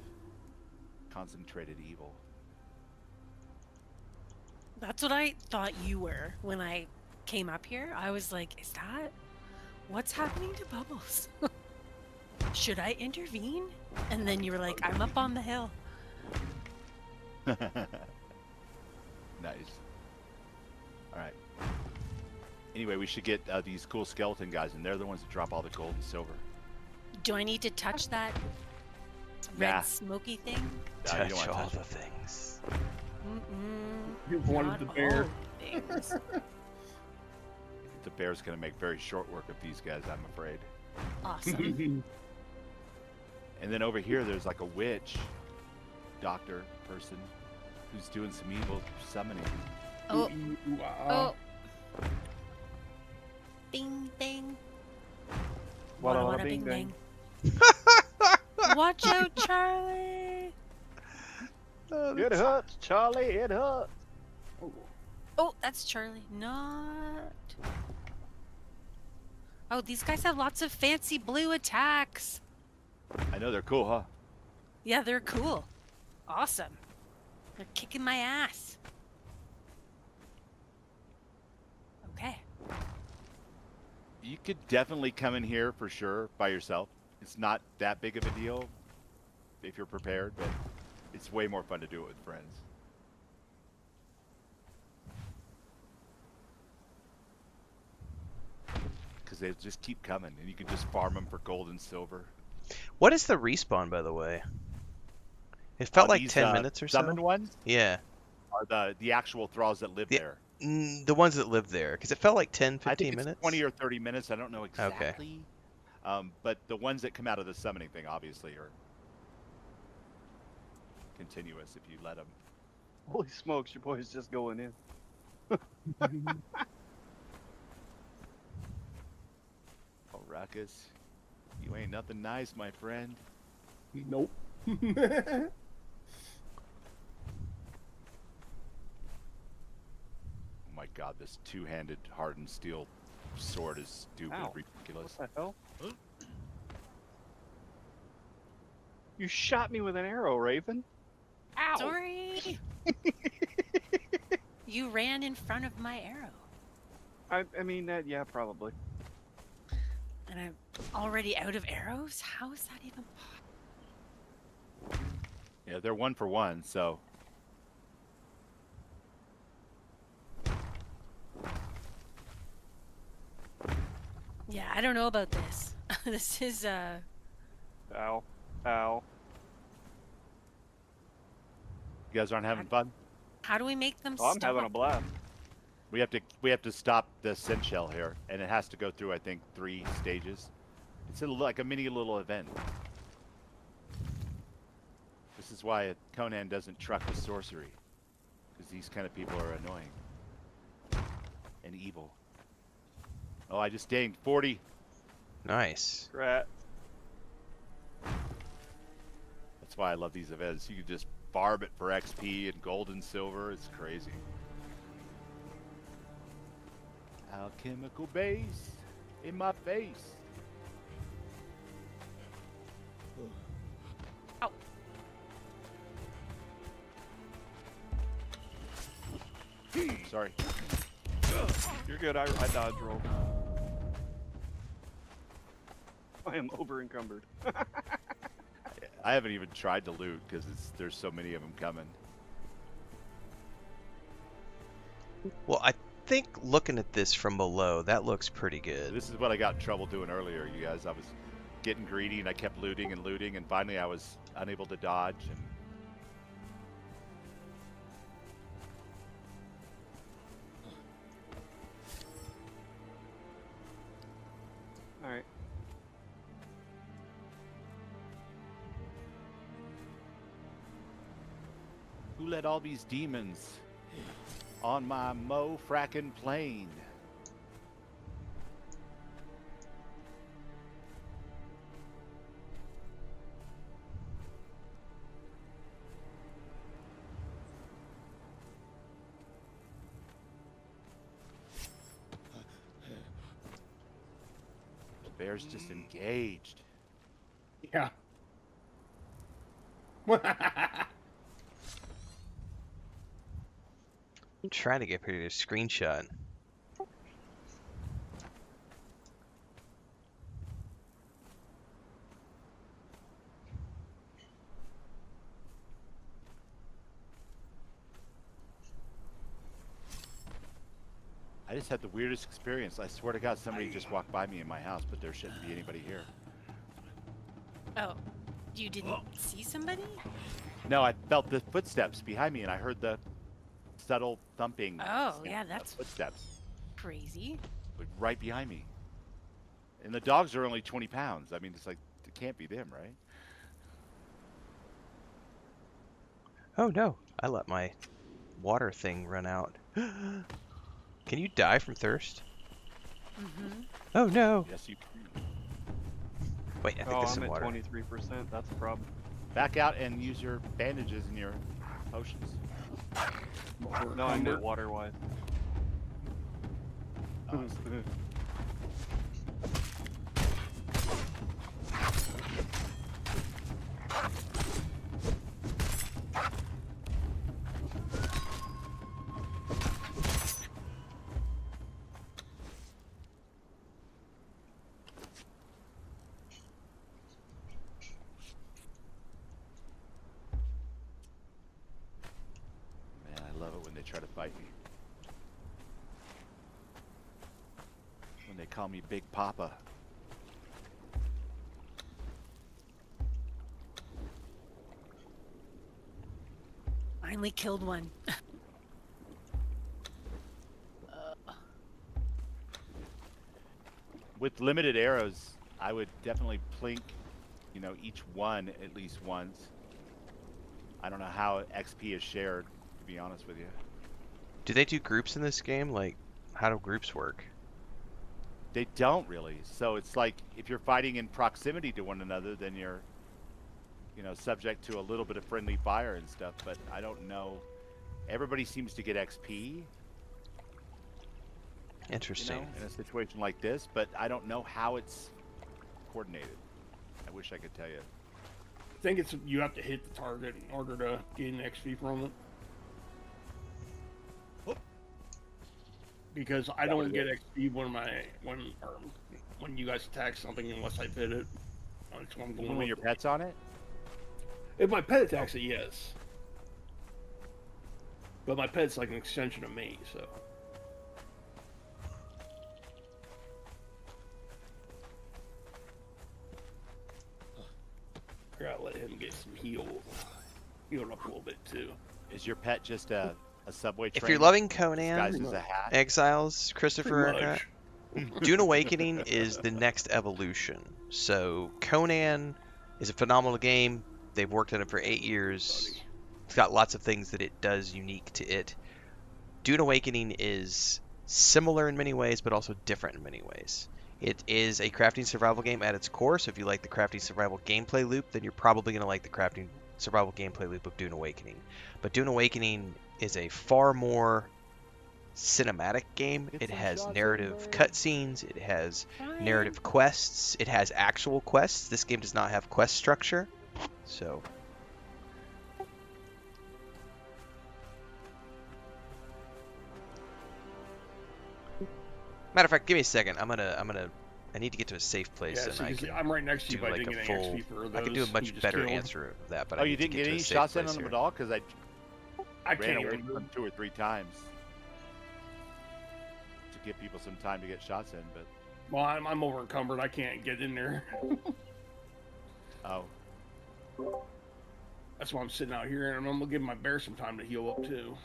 Speaker 3: concentrated evil.
Speaker 2: That's what I thought you were when I came up here. I was like, is that what's happening to Bubbles? Should I intervene? And then you were like, I'm up on the hill.
Speaker 3: Nice. All right. Anyway, we should get these cool skeleton guys, and they're the ones that drop all the gold and silver.
Speaker 2: Do I need to touch that red
Speaker 3: Nah.
Speaker 2: smoky thing?
Speaker 3: No, you
Speaker 1: Touch
Speaker 3: don't want to
Speaker 1: all
Speaker 3: touch
Speaker 1: the
Speaker 3: it.
Speaker 1: things.
Speaker 4: You wanted
Speaker 2: Not
Speaker 4: the bear.
Speaker 2: all things.
Speaker 3: The bear's gonna make very short work of these guys, I'm afraid.
Speaker 2: Awesome.
Speaker 3: And then over here, there's like a witch, doctor person, who's doing some evil summoning.
Speaker 2: Oh,
Speaker 4: Wow.
Speaker 2: oh. Bing, bing.
Speaker 4: Wada,
Speaker 2: Wada,
Speaker 4: wada,
Speaker 2: wada,
Speaker 4: bing,
Speaker 2: bing,
Speaker 4: bang.
Speaker 2: bang. Watch out, Charlie.
Speaker 3: It hurts, Charlie. It hurts.
Speaker 2: Oh, that's Charlie. Not. Oh, these guys have lots of fancy blue attacks.
Speaker 3: I know they're cool, huh?
Speaker 2: Yeah, they're cool. Awesome. They're kicking my ass. Okay.
Speaker 3: You could definitely come in here for sure by yourself. It's not that big of a deal if you're prepared, but it's way more fun to do it with friends. Because they just keep coming, and you can just farm them for gold and silver.
Speaker 1: What is the respawn, by the way? It felt like
Speaker 3: These,
Speaker 1: 10 minutes or so.
Speaker 3: Summoned ones
Speaker 1: Yeah.
Speaker 3: are the actual thralls that live
Speaker 1: Yeah,
Speaker 3: there.
Speaker 1: The ones that live there, because it felt like 10,
Speaker 3: I
Speaker 1: 15
Speaker 3: think it's
Speaker 1: minutes.
Speaker 3: 20 or 30 minutes. I don't know exactly. But the ones that come out of the summoning thing, obviously, are continuous if you let them.
Speaker 5: Holy smokes, your boy's just going in.
Speaker 3: Oh, Ruckus, you ain't nothing nice, my friend.
Speaker 4: Nope.
Speaker 3: Oh my God, this two-handed hardened steel sword is stupid,
Speaker 5: Ow.
Speaker 3: ridiculous.
Speaker 5: What the hell? You shot me with an arrow, Raven. Ow!
Speaker 2: Sorry. You ran in front of my arrow.
Speaker 5: I mean that, yeah, probably.
Speaker 2: And I'm already out of arrows? How is that even possible?
Speaker 3: Yeah, they're 1 for 1, so
Speaker 2: Yeah, I don't know about this. This is,
Speaker 5: Ow. Ow.
Speaker 3: you guys aren't having fun.
Speaker 2: how do we make them
Speaker 5: Oh, I'm
Speaker 2: stop?
Speaker 5: having a blast.
Speaker 3: We have to stop the scent shell here, and it has to go through, I think, 3 stages. It's like a mini little event. This is why Conan doesn't truck with sorcery, because these kind of people are annoying and evil. Oh, I just dinged 40.
Speaker 1: Nice.
Speaker 5: Rat.
Speaker 3: That's why I love these events. You can just farm it for XP and gold and silver. It's crazy. Alchemical base in my face.
Speaker 2: Ow.
Speaker 3: Sorry.
Speaker 5: You're good. I dodge roll. I am over encumbered.
Speaker 3: I haven't even tried to loot because there's so many of them coming.
Speaker 1: Well, I think looking at this from below, that looks pretty good.
Speaker 3: This is what I got in trouble doing earlier, you guys. I was getting greedy and I kept looting, and finally I was unable to dodge. And
Speaker 5: All right.
Speaker 3: who let all these demons on my frackin' plane? The bear's just engaged.
Speaker 4: Yeah.
Speaker 1: I'm trying to get pretty to screenshot.
Speaker 3: I just had the weirdest experience. I swear to God, somebody just walked by me in my house, but there shouldn't be anybody here.
Speaker 2: Oh, you didn't see somebody?
Speaker 3: No, I felt the footsteps behind me, and I heard the subtle thumping.
Speaker 2: Oh,
Speaker 3: sound
Speaker 2: yeah,
Speaker 3: of
Speaker 2: that's
Speaker 3: footsteps
Speaker 2: crazy.
Speaker 3: like, right behind me. And the dogs are only 20 pounds. I mean, it's like, it can't be them, right?
Speaker 1: Oh no, I let my water thing run out. Can you die from thirst?
Speaker 2: Mm-hmm.
Speaker 1: Oh no!
Speaker 3: Yes, you can.
Speaker 1: Wait, I think
Speaker 5: Oh,
Speaker 1: there's
Speaker 5: I'm
Speaker 1: some
Speaker 5: at
Speaker 1: water.
Speaker 5: 23%. That's a problem.
Speaker 3: Back out and use your bandages and your potions.
Speaker 5: No, I meant water-wise.
Speaker 3: Oh, man, I love it when they try to fight me. When they call me Big Papa.
Speaker 2: Finally killed one.
Speaker 3: With limited arrows, I would definitely plink, you know, each one at least once. I don't know how XP is shared, be honest with you.
Speaker 1: Do they do groups in this game? Like, how do groups work?
Speaker 3: They don't really. So it's like if you're fighting in proximity to one another, then you're, subject to a little bit of friendly fire and stuff. But I don't know. Everybody seems to get XP.
Speaker 1: Interesting.
Speaker 3: In a situation like this, but I don't know how it's coordinated. I wish I could tell you.
Speaker 4: I think it's you have to hit the target in order to gain XP from it. Because I don't get XP when you guys attack something unless I hit it. That's what I'm going
Speaker 3: When your pet's on it?
Speaker 4: If my pet attacks it, yes. But my pet's like an extension of me, so. I gotta let him get some healed up a little bit too.
Speaker 3: Is your pet just a subway train?
Speaker 1: If you're loving
Speaker 3: disguised
Speaker 1: Conan
Speaker 3: as a hat?
Speaker 1: Exiles, Christopher,
Speaker 4: Pretty much.
Speaker 1: Dune Awakening is the next evolution. So Conan is a phenomenal game. They've worked on it for 8 years. It's got lots of things that it does unique to it. Dune Awakening is similar in many ways, but also different in many ways. It is a crafting survival game at its core, so if you like the crafting survival gameplay loop, then you're probably going to like the crafting survival gameplay loop of Dune Awakening. But Dune Awakening is a far more cinematic game.
Speaker 3: Get
Speaker 1: It
Speaker 3: some
Speaker 1: has
Speaker 3: shots in
Speaker 1: narrative
Speaker 3: there.
Speaker 1: cutscenes, it has narrative quests, it has actual quests. This game does not have quest structure, so... Matter of fact, give me a second. I need to get to a safe place,
Speaker 4: Yeah,
Speaker 1: and I can
Speaker 4: I'm right next to you,
Speaker 1: do
Speaker 4: but I
Speaker 1: like
Speaker 4: didn't
Speaker 1: a
Speaker 4: get any
Speaker 1: full.
Speaker 4: XP for those.
Speaker 1: I can do a
Speaker 4: you
Speaker 1: much
Speaker 4: just
Speaker 1: better
Speaker 4: killed.
Speaker 1: answer of that, but
Speaker 3: Oh,
Speaker 1: I
Speaker 3: you
Speaker 1: need
Speaker 3: didn't
Speaker 1: to
Speaker 3: get
Speaker 1: to a
Speaker 3: any
Speaker 1: safe
Speaker 3: shots in
Speaker 1: place
Speaker 3: on them
Speaker 1: here.
Speaker 3: at all? Because I
Speaker 4: I
Speaker 3: ran
Speaker 4: can't
Speaker 3: away
Speaker 4: even.
Speaker 3: from them 2 or 3 times to give people some time to get shots in, but
Speaker 4: Well, I'm over encumbered. I can't get in there.
Speaker 3: oh,
Speaker 4: That's why I'm sitting out here, and I'm gonna give my bear some time to heal up too.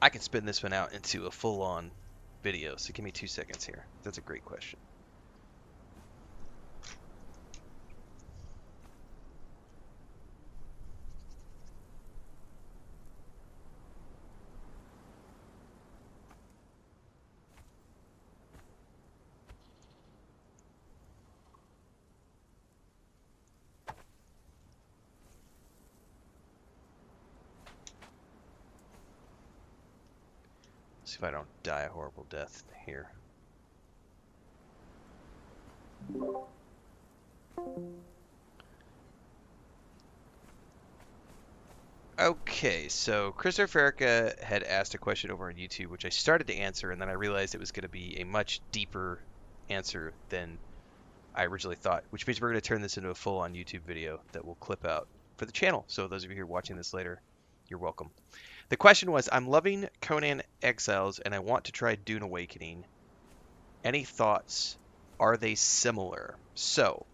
Speaker 1: I can spin this one out into a full-on video, so give me 2 seconds here. That's a great question. See if I don't die a horrible death here. Okay, so Christopher Erica had asked a question over on YouTube, which I started to answer, and then I realized it was going to be a much deeper answer than I originally thought, which means we're going to turn this into a full-on YouTube video that we'll clip out for the channel. So those of you who are watching this later, you're welcome. The question was, I'm loving Conan Exiles, and I want to try Dune Awakening. Any thoughts? Are they similar? So,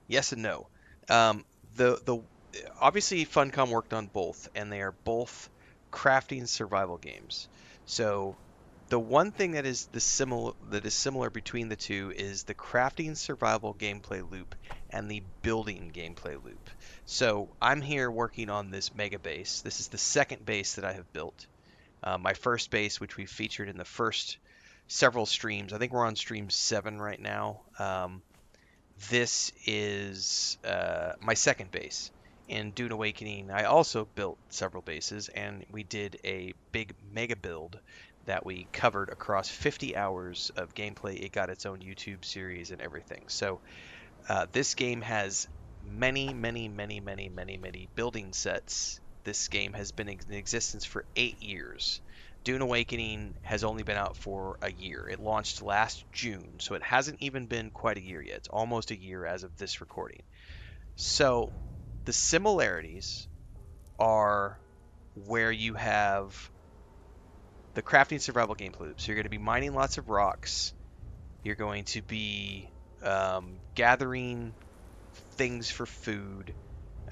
Speaker 1: yes and no. Obviously Funcom worked on both, and they are both crafting survival games. So the one thing that is similar between the two is the crafting survival gameplay loop and the building gameplay loop. So I'm here working on this mega base. This is the second base that I have built. My first base, which we featured in the first several streams. I think we're on stream 7 right now. This is my second base. In Dune Awakening, I also built several bases, and we did a big mega build that we covered across 50 hours of gameplay. It got its own YouTube series and everything. So this game has many building sets. This game has been in existence for 8 years. Dune Awakening has only been out for a year. It launched last June, so it hasn't even been quite a year yet. It's almost a year as of this recording. So the similarities are where you have the crafting survival gameplay loop. So you're going to be mining lots of rocks. You're going to be gathering things for food,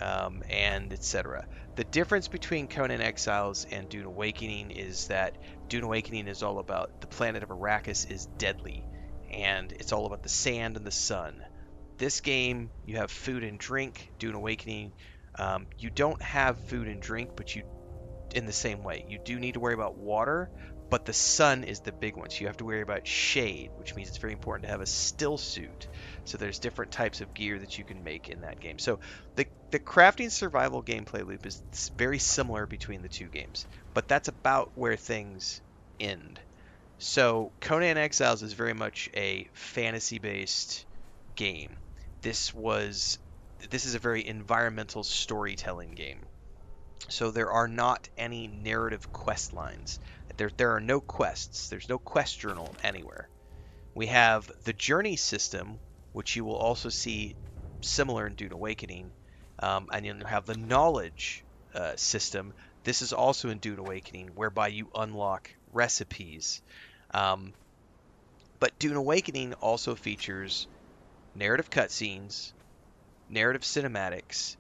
Speaker 1: and etc. The difference between Conan Exiles and Dune Awakening is that Dune Awakening is all about the planet of Arrakis is deadly, and it's all about the sand and the sun. This game, you have food and drink. Dune Awakening, You don't have food and drink, but you, in the same way, you do need to worry about water, but the sun is the big one. So you have to worry about shade, which means it's very important to have a still suit. So there's different types of gear that you can make in that game. So the crafting survival gameplay loop is very similar between the two games, but that's about where things end. So Conan Exiles is very much a fantasy-based game. This was this is a very environmental storytelling game. So there are not any narrative quest lines. There are no quests. There's no quest journal anywhere. We have the journey system, which you will also see similar in Dune Awakening, and you'll have the knowledge system. This is also in Dune Awakening, whereby you unlock recipes. But Dune Awakening also features narrative cutscenes, narrative cinematics.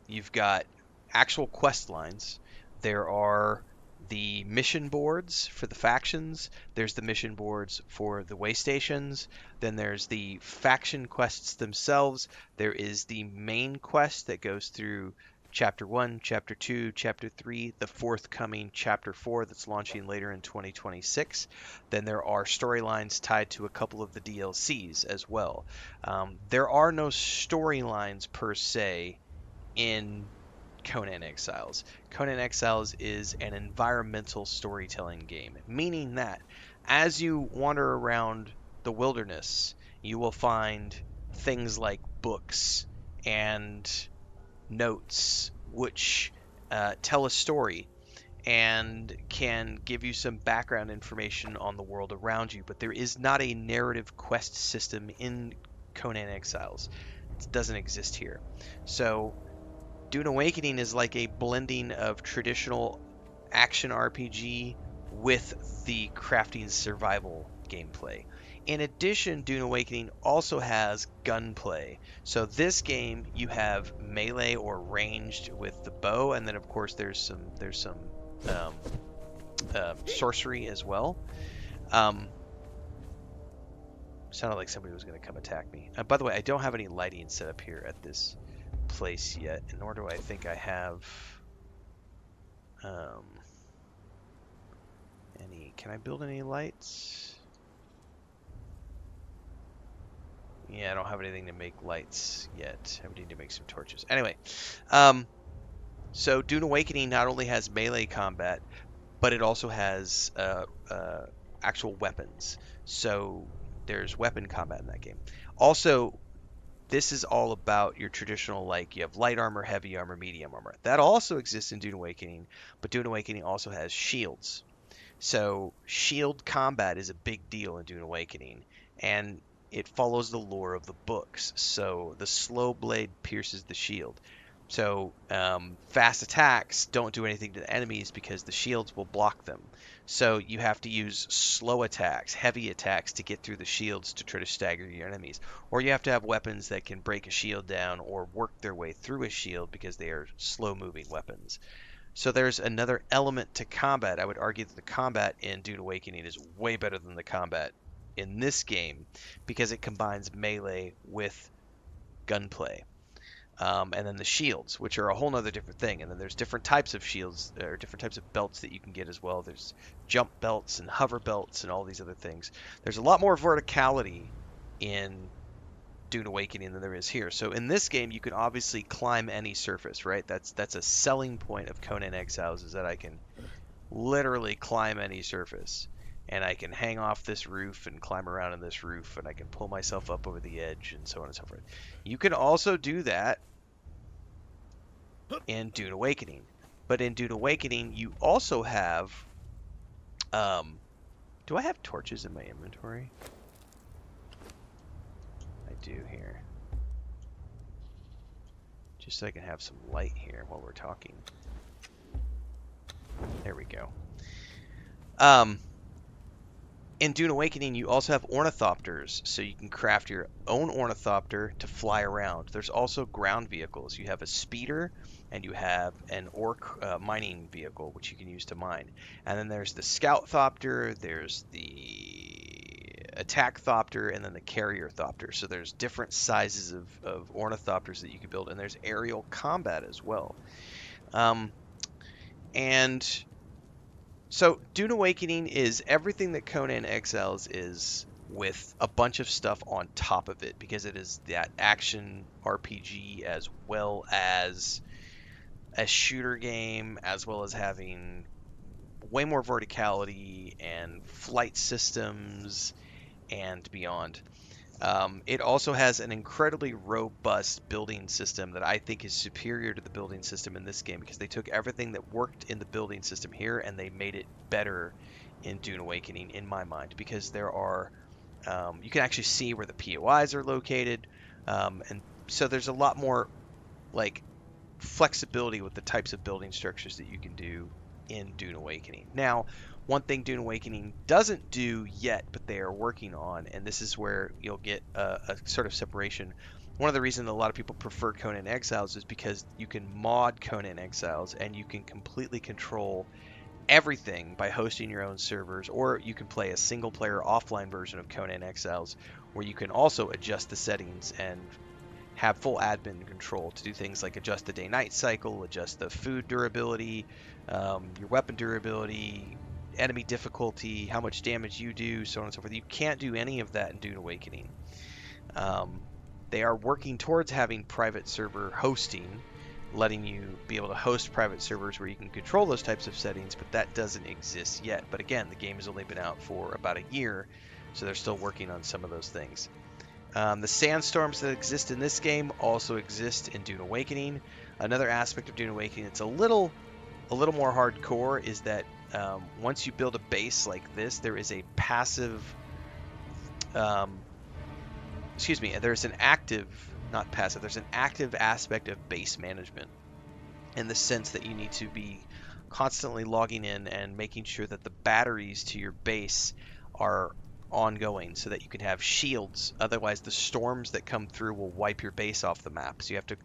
Speaker 1: You've got actual quest lines. There are the mission boards for the factions. There's the mission boards for the way stations. Then there's the faction quests themselves. There is the main quest that goes through Chapter 1, Chapter 2, Chapter 3, the forthcoming Chapter 4 that's launching later in 2026. Then there are storylines tied to a couple of the DLCs as well. There are no storylines per se in Conan Exiles. Conan Exiles is an environmental storytelling game, meaning that as you wander around the wilderness, you will find things like books and notes which tell a story and can give you some background information on the world around you, but there is not a narrative quest system in Conan Exiles. It doesn't exist here. So Dune Awakening is like a blending of traditional action RPG with the crafting survival gameplay. In addition, Dune Awakening also has gunplay. So this game you have melee or ranged with the bow, and then of course there's some sorcery as well. Sounded like somebody was going to come attack me. By the way, I don't have any lighting set up here at this place yet, nor do I think I have any. Can I build any lights? Yeah, I don't have anything to make lights yet. I need to make some torches. Anyway, so Dune Awakening not only has melee combat, but it also has actual weapons. So there's weapon combat in that game. Also, this is all about your traditional, like, you have light armor, heavy armor, medium armor. That also exists in Dune Awakening, but Dune Awakening also has shields. So shield combat is a big deal in Dune Awakening, and it follows the lore of the books. So the slow blade pierces the shield. So fast attacks don't do anything to the enemies because the shields will block them. So you have to use slow attacks, heavy attacks to get through the shields to try to stagger your enemies. Or you have to have weapons that can break a shield down or work their way through a shield because they are slow-moving weapons. So there's another element to combat. I would argue that the combat in Dune Awakening is way better than the combat in this game because it combines melee with gunplay. And then the shields, which are a whole nother different thing. And then there's different types of shields, or different types of belts that you can get as well. There's jump belts and hover belts and all these other things. There's a lot more verticality in Dune Awakening than there is here. So in this game, you can obviously climb any surface, right? That's a selling point of Conan Exiles, is that I can literally climb any surface. And I can hang off this roof and climb around in this roof, and I can pull myself up over the edge, and so on and so forth. You can also do that in Dune Awakening. But in Dune Awakening, you also have... do I have torches in my inventory? I do here. Just so I can have some light here while we're talking. There we go. In Dune Awakening, you also have ornithopters, so you can craft your own ornithopter to fly around. There's also ground vehicles. You have a speeder, and you have an orc mining vehicle, which you can use to mine. And then there's the scout thopter, there's the attack thopter and then the carrier thopter. So there's different sizes of ornithopters that you can build, and there's aerial combat as well. And so Dune Awakening is everything that Conan Exiles is, with a bunch of stuff on top of it, because it is that action RPG as well as a shooter game, as well as having way more verticality and flight systems and beyond. It also has an incredibly robust building system that I think is superior to the building system in this game, because they took everything that worked in the building system here and they made it better in Dune Awakening, in my mind, because there are you can actually see where the POIs are located, and so there's a lot more like flexibility with the types of building structures that you can do in Dune Awakening. Now, one thing Dune Awakening doesn't do yet, but they are working on, and this is where you'll get a sort of separation. One of the reasons a lot of people prefer Conan Exiles is because you can mod Conan Exiles and you can completely control everything by hosting your own servers, or you can play a single player offline version of Conan Exiles where you can also adjust the settings and have full admin control to do things like adjust the day-night cycle, adjust the food durability, your weapon durability, enemy difficulty, how much damage you do, so on and so forth. You can't do any of that in Dune Awakening. They are working towards having private server hosting, letting you be able to host private servers where you can control those types of settings, but that doesn't exist yet. But again, the game has only been out for about a year, so they're still working on some of those things. The sandstorms that exist in this game also exist in Dune Awakening. Another aspect of Dune Awakening that's a little more hardcore is that once you build a base like this, there is a passive, there's an active, not passive, there's an active aspect of base management, in the sense that you need to be constantly logging in and making sure that the batteries to your base are ongoing, so that you can have shields. Otherwise, the storms that come through will wipe your base off the map. So you have to,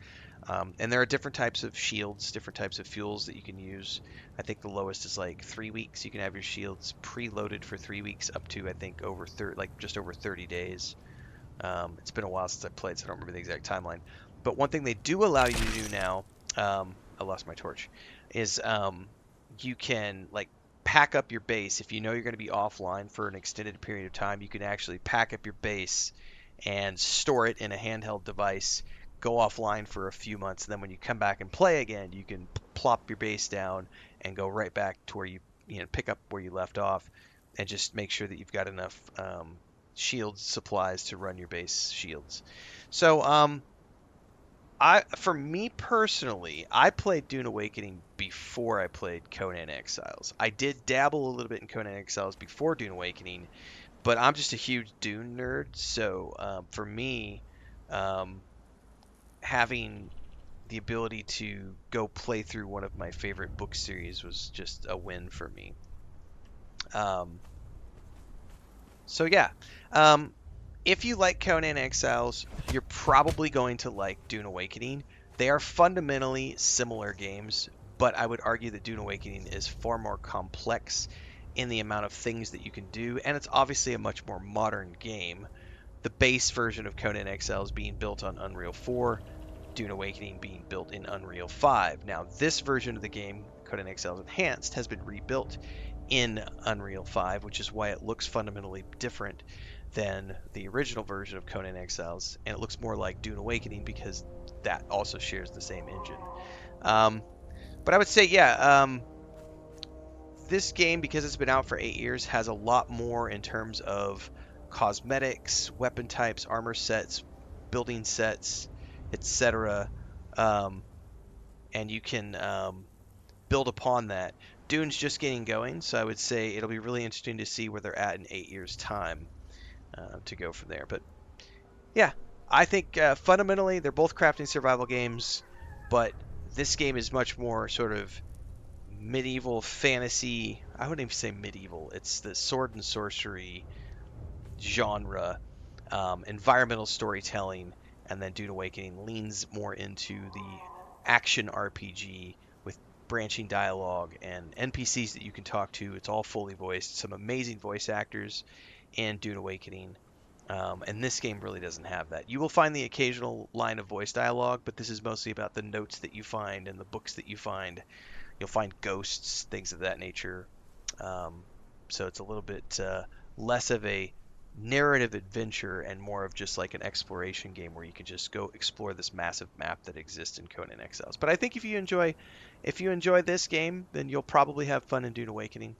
Speaker 1: and there are different types of shields, different types of fuels that you can use. I think the lowest is like 3 weeks. You can have your shields preloaded for 3 weeks, up to I think over just over 30 days. It's been a while since I played, so I don't remember the exact timeline. But one thing they do allow you to do now, I lost my torch, is you can like pack up your base. If you know you're going to be offline for an extended period of time, you can actually pack up your base and store it in a handheld device, go offline for a few months, and then when you come back and play again, you can plop your base down and go right back to where you pick up where you left off, and just make sure that you've got enough shield supplies to run your base shields. So for me personally, I played Dune Awakening before I played Conan Exiles. I did dabble a little bit in Conan Exiles before Dune Awakening, but I'm just a huge Dune nerd, so for me, having the ability to go play through one of my favorite book series was just a win for me. So yeah, if you like Conan Exiles, you're probably going to like Dune Awakening. They are fundamentally similar games, but I would argue that Dune Awakening is far more complex in the amount of things that you can do, and it's obviously a much more modern game. The base version of Conan Exiles being built on Unreal 4, Dune Awakening being built in Unreal 5. Now, this version of the game, Conan Exiles Enhanced, has been rebuilt in Unreal 5, which is why it looks fundamentally different than the original version of Conan Exiles, and it looks more like Dune Awakening because that also shares the same engine. But I would say, yeah, this game, because it's been out for 8 years, has a lot more in terms of cosmetics, weapon types, armor sets, building sets, etc. And you can build upon that. Dune's just getting going, so I would say it'll be really interesting to see where they're at in 8 years' time to go from there. But yeah, I think fundamentally they're both crafting survival games, but this game is much more sort of medieval fantasy. I wouldn't even say medieval. It's the sword and sorcery genre, environmental storytelling, and then Dune Awakening leans more into the action RPG with branching dialogue and NPCs that you can talk to. It's all fully voiced. Some amazing voice actors in Dune Awakening. And this game really doesn't have that. You will find the occasional line of voice dialogue, but this is mostly about the notes that you find and the books that you find. You'll find ghosts, things of that nature. So it's a little bit less of a narrative adventure and more of just like an exploration game where you can just go explore this massive map that exists in Conan Exiles. But I think if you enjoy this game, then you'll probably have fun in Dune Awakening.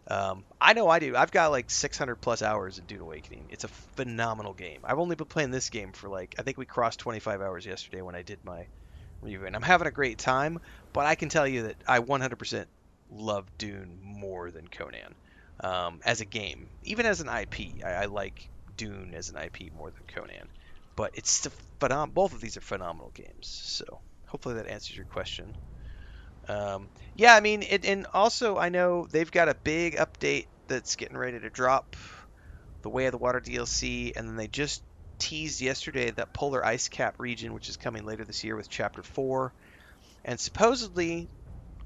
Speaker 1: I know I do. I've got like 600 plus hours in Dune Awakening. It's a phenomenal game. I've only been playing this game for like, I think we crossed 25 hours yesterday when I did my review, and I'm having a great time, but I can tell you that I 100% love Dune more than Conan. As a game, even as an IP, I like Dune as an IP more than Conan. But it's still both of these are phenomenal games. So hopefully that answers your question. Yeah, I mean, and also I know they've got a big update that's getting ready to drop, the Way of the Water DLC, and then they just teased yesterday that polar ice cap region, which is coming later this year with Chapter 4, and supposedly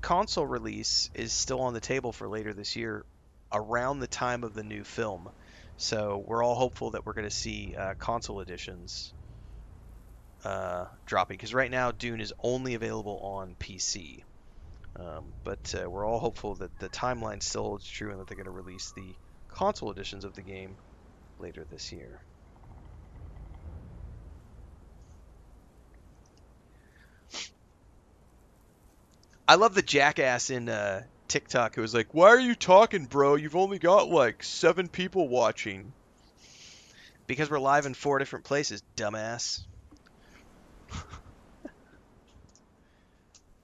Speaker 1: console release is still on the table for later this year, around the time of the new film. So we're all hopeful that we're going to see console editions dropping, because right now Dune is only available on PC. But we're all hopeful that the timeline still holds true and that they're going to release the console editions of the game later this year. I love the jackass in TikTok who was like, "Why are you talking, bro? You've only got like 7 people watching." Because we're live in 4 different places, dumbass.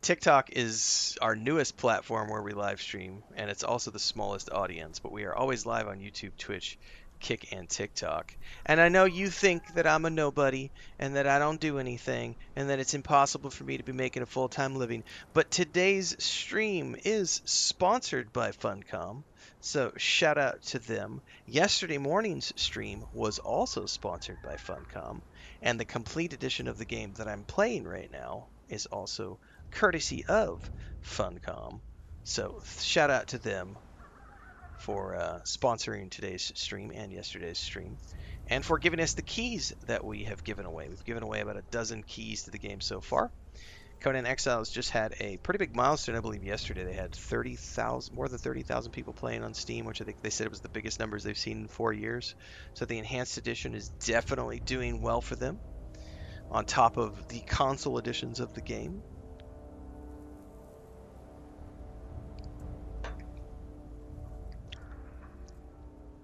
Speaker 1: TikTok is our newest platform where we live stream, and it's also the smallest audience, but we are always live on YouTube, Twitch, Kick, and TikTok. And I know you think that I'm a nobody, and that I don't do anything, and that it's impossible for me to be making a full-time living, but today's stream is sponsored by Funcom, so shout out to them. Yesterday morning's stream was also sponsored by Funcom, and the complete edition of the game that I'm playing right now is also courtesy of Funcom. So shout out to them for sponsoring today's stream and yesterday's stream, and for giving us the keys that we have given away. We've given away about a dozen keys to the game so far. Conan Exiles just had a pretty big milestone, I believe yesterday. They had 30,000, more than 30,000 people playing on Steam, which I think they said it was the biggest numbers they've seen in 4 years. So the enhanced edition is definitely doing well for them, on top of the console editions of the game.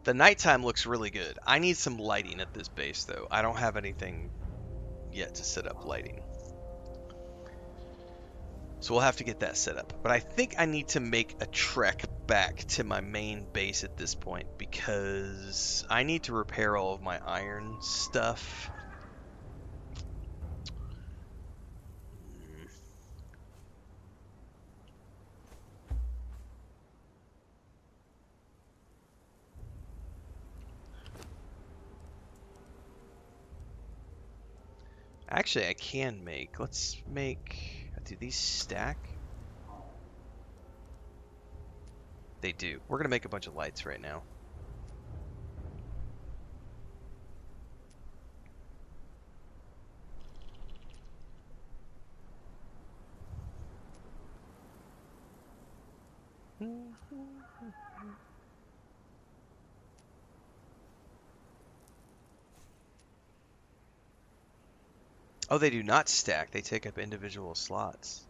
Speaker 1: The nighttime looks really good. I need some lighting at this base, though. I don't have anything yet to set up lighting. So we'll have to get that set up. But I think I need to make a trek back to my main base at this point, because I need to repair all of my iron stuff. Actually, I can make. Let's make. Do these stack? They do. We're gonna make a bunch of lights right now. Oh, they do not stack. They take up individual slots.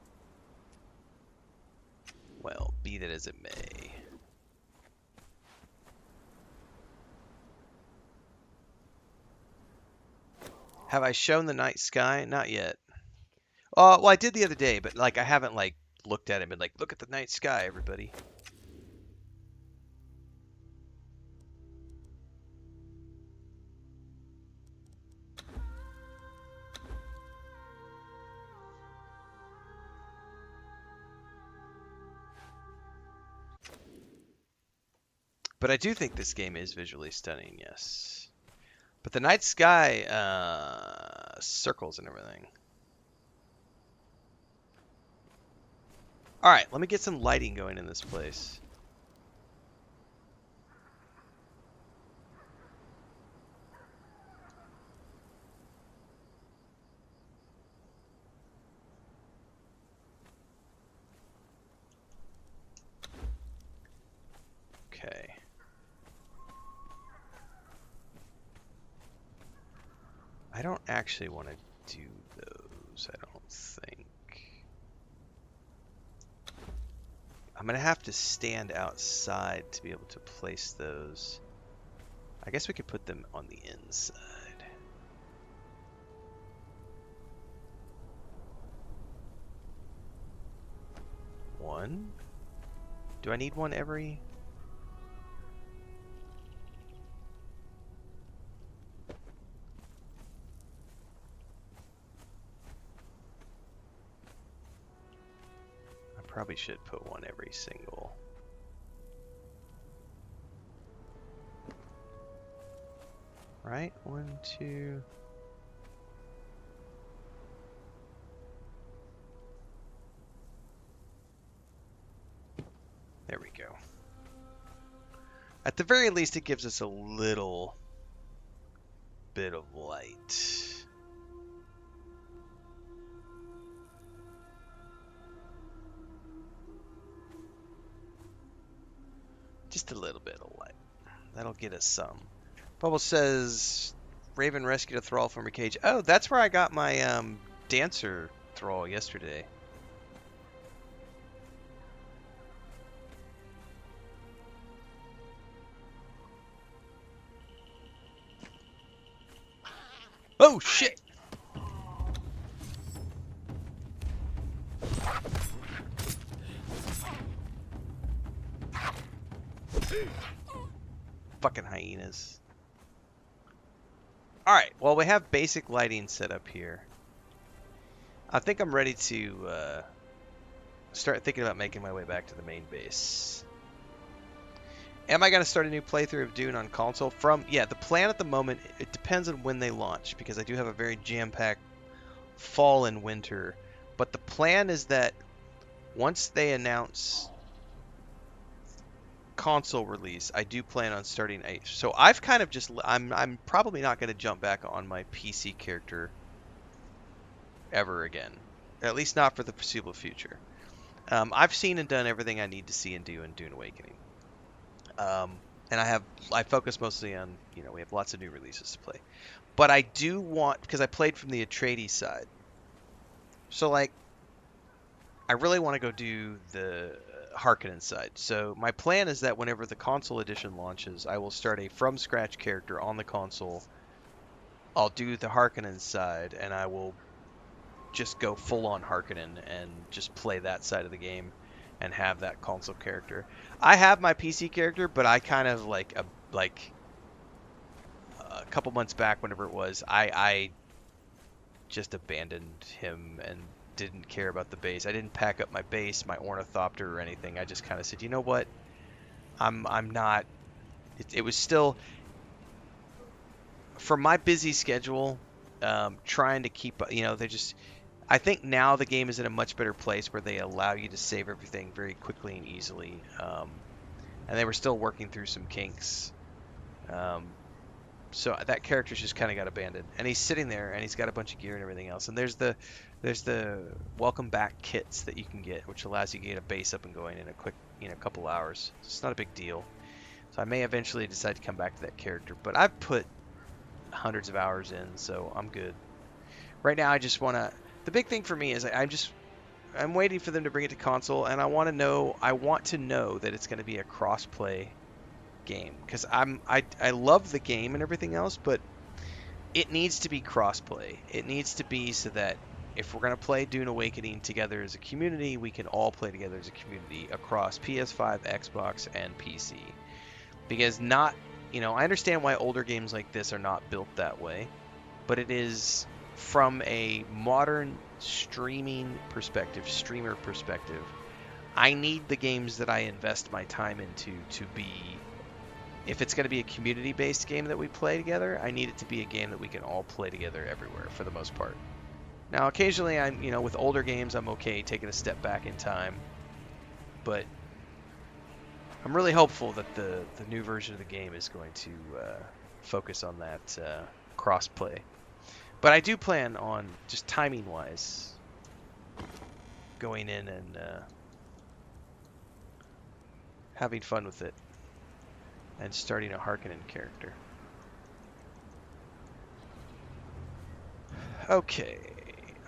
Speaker 1: Well, be that as it may. Have I shown the night sky? Not yet. Well, I did the other day, but like I haven't like looked at it and been like, look at the night sky, everybody. But I do think this game is visually stunning, yes. But the night sky, circles and everything. All right, let me get some lighting going in this place. Okay. I don't actually want to do those, I don't think. I'm going to have to stand outside to be able to place those. I guess we could put them on the inside. One? Do I need one every? I probably should put one every single. Right? 1, 2. There we go. At the very least, it gives us a little bit of light. Just a little bit of light. That'll get us some. Bubble says, Raven rescued a thrall from her cage. Oh, that's where I got my dancer thrall yesterday. Oh, shit! Fucking hyenas. Alright, well, we have basic lighting set up here. I think I'm ready to start thinking about making my way back to the main base. Am I going to start a new playthrough of Dune on console? Yeah, the plan at the moment, it depends on when they launch, because I do have a very jam-packed fall and winter. But the plan is that once they announce console release, I do plan on starting a... So I've kind of just... I'm probably not going to jump back on my PC character ever again. At least not for the foreseeable future. I've seen and done everything I need to see and do in Dune Awakening. And I focus mostly on, we have lots of new releases to play. But I do want, because I played from the Atreides side. So, like, I really want to go do the Harkonnen side. So my plan is that whenever the console edition launches, I will start a from-scratch character on the console. I'll do the Harkonnen side, and I will just go full-on Harkonnen and just play that side of the game and have that console character. I have my PC character, but I kind of like a couple months back, whenever it was, I just abandoned him and didn't care about the base. I didn't pack up my base, my ornithopter, or anything. I just kind of said, you know what? I'm not. It was still, for my busy schedule, trying to keep. They just. I think now the game is in a much better place where they allow you to save everything very quickly and easily. And they were still working through some kinks. So that character's just kind of got abandoned. And he's sitting there, and he's got a bunch of gear and everything else. And there's the welcome back kits that you can get, which allows you to get a base up and going in a quick, couple hours. So it's not a big deal. So I may eventually decide to come back to that character. But I've put hundreds of hours in, so I'm good. Right now, I just want to... The big thing for me is I'm waiting for them to bring it to console, and I want to know that it's going to be a cross-play game, because I love the game and everything else, but it needs to be cross-play. It needs to be so that if we're going to play Dune Awakening together as a community, we can all play together as a community across PS5, Xbox, and PC. Because I understand why older games like this are not built that way, but it is from a modern streamer perspective, I need the games that I invest my time into to be, if it's going to be a community-based game that we play together, I need it to be a game that we can all play together everywhere for the most part. Now, occasionally, with older games, I'm okay taking a step back in time but I'm really hopeful that the new version of the game is going to focus on that cross-play. But I do plan on, just timing-wise, going in and having fun with it and starting a Harkonnen character. Okay,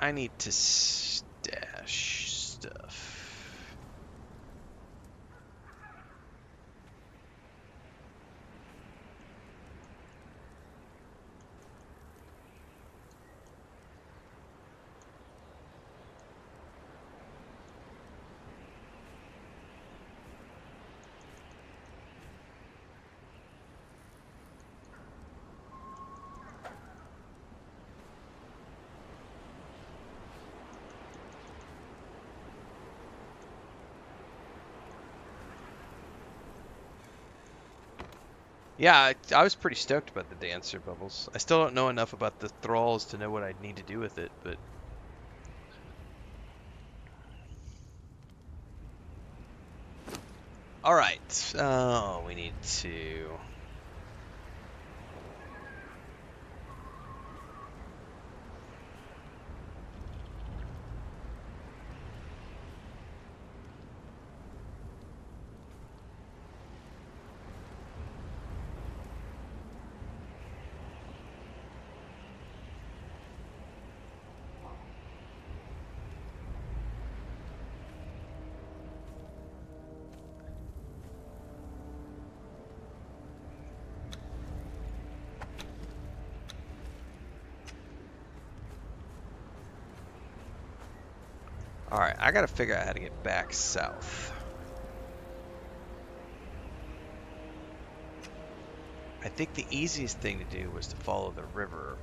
Speaker 1: I need to stash stuff. Yeah, I was pretty stoked about the dancer, Bubbles. I still don't know enough about the thralls to know what I'd need to do with it, but... Alright, oh, we need to... Alright, I gotta figure out how to get back south. I think the easiest thing to do was to follow the river.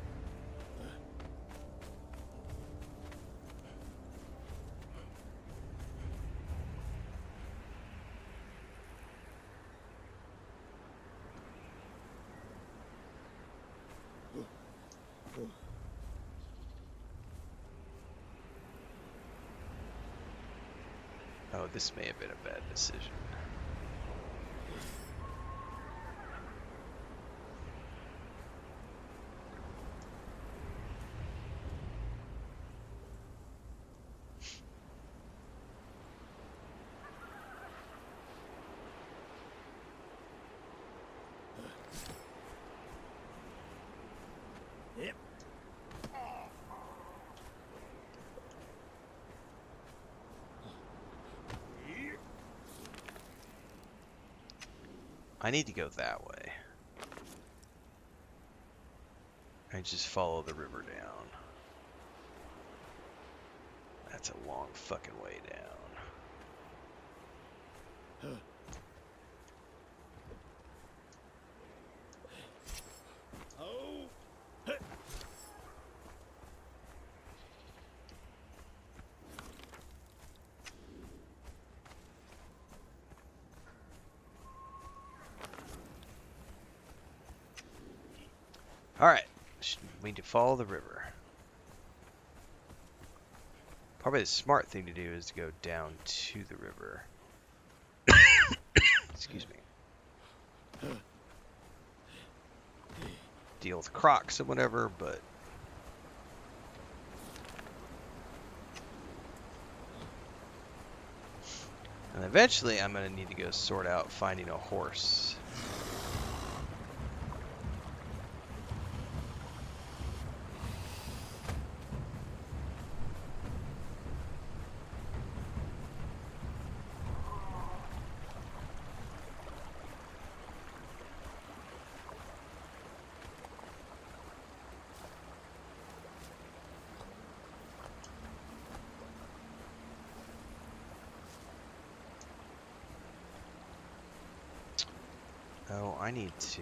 Speaker 1: Oh, this may have been a bad decision. I need to go that way. I just follow the river down. That's a long fucking way down. Alright, we need to follow the river. Probably the smart thing to do is to go down to the river. Excuse me. Deal with crocs or whatever, but... And eventually I'm going to need to go sort out finding a horse. Oh, I need to,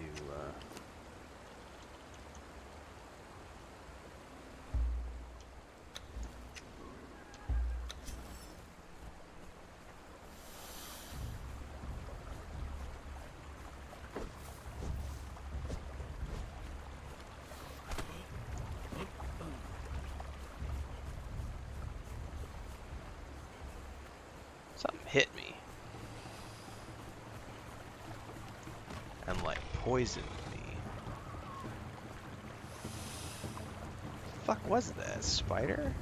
Speaker 1: something hit me. and like poisoned me. Fuck was that? Spider?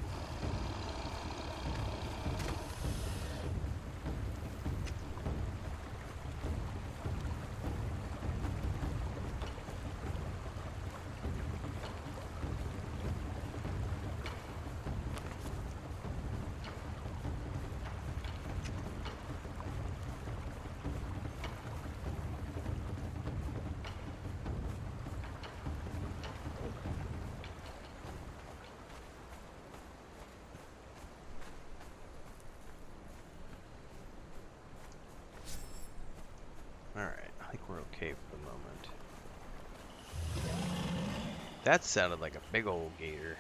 Speaker 1: Alright, I think we're okay for the moment. That sounded like a big old gator.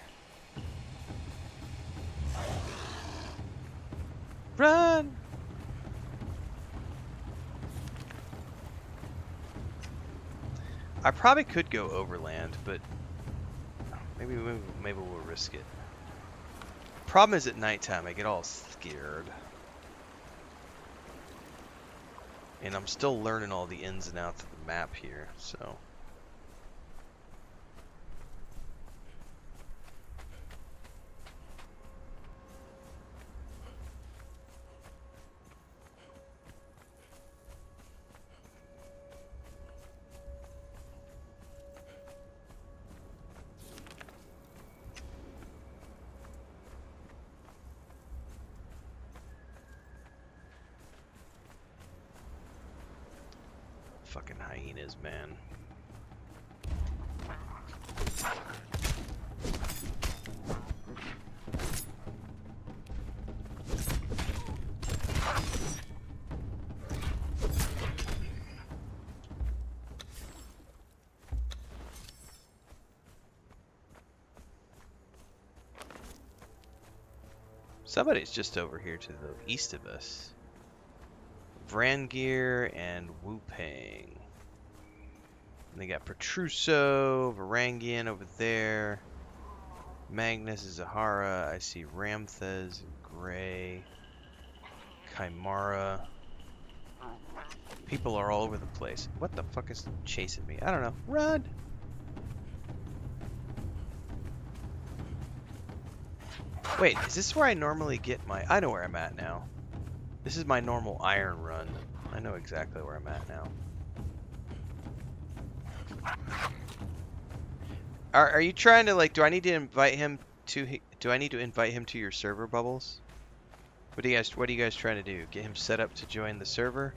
Speaker 1: Run! I probably could go overland, but maybe we'll risk it. Problem is at nighttime I get all scared. And I'm still learning all the ins and outs of the map here, so. Fucking hyenas, man. Somebody's just over here to the east of us. Vrangir and Wupang. And they got Petruso, Varangian over there. Magnus is Zahara. I see Ramthez, Gray, Chimera. People are all over the place. What the fuck is chasing me? I don't know. Run! Wait, is this where I normally get my... I know where I'm at now. This is my normal iron run. I know exactly where I'm at now. Are you trying to, like, do I need to invite him to your server, Bubbles? What are you guys trying to do? Get him set up to join the server?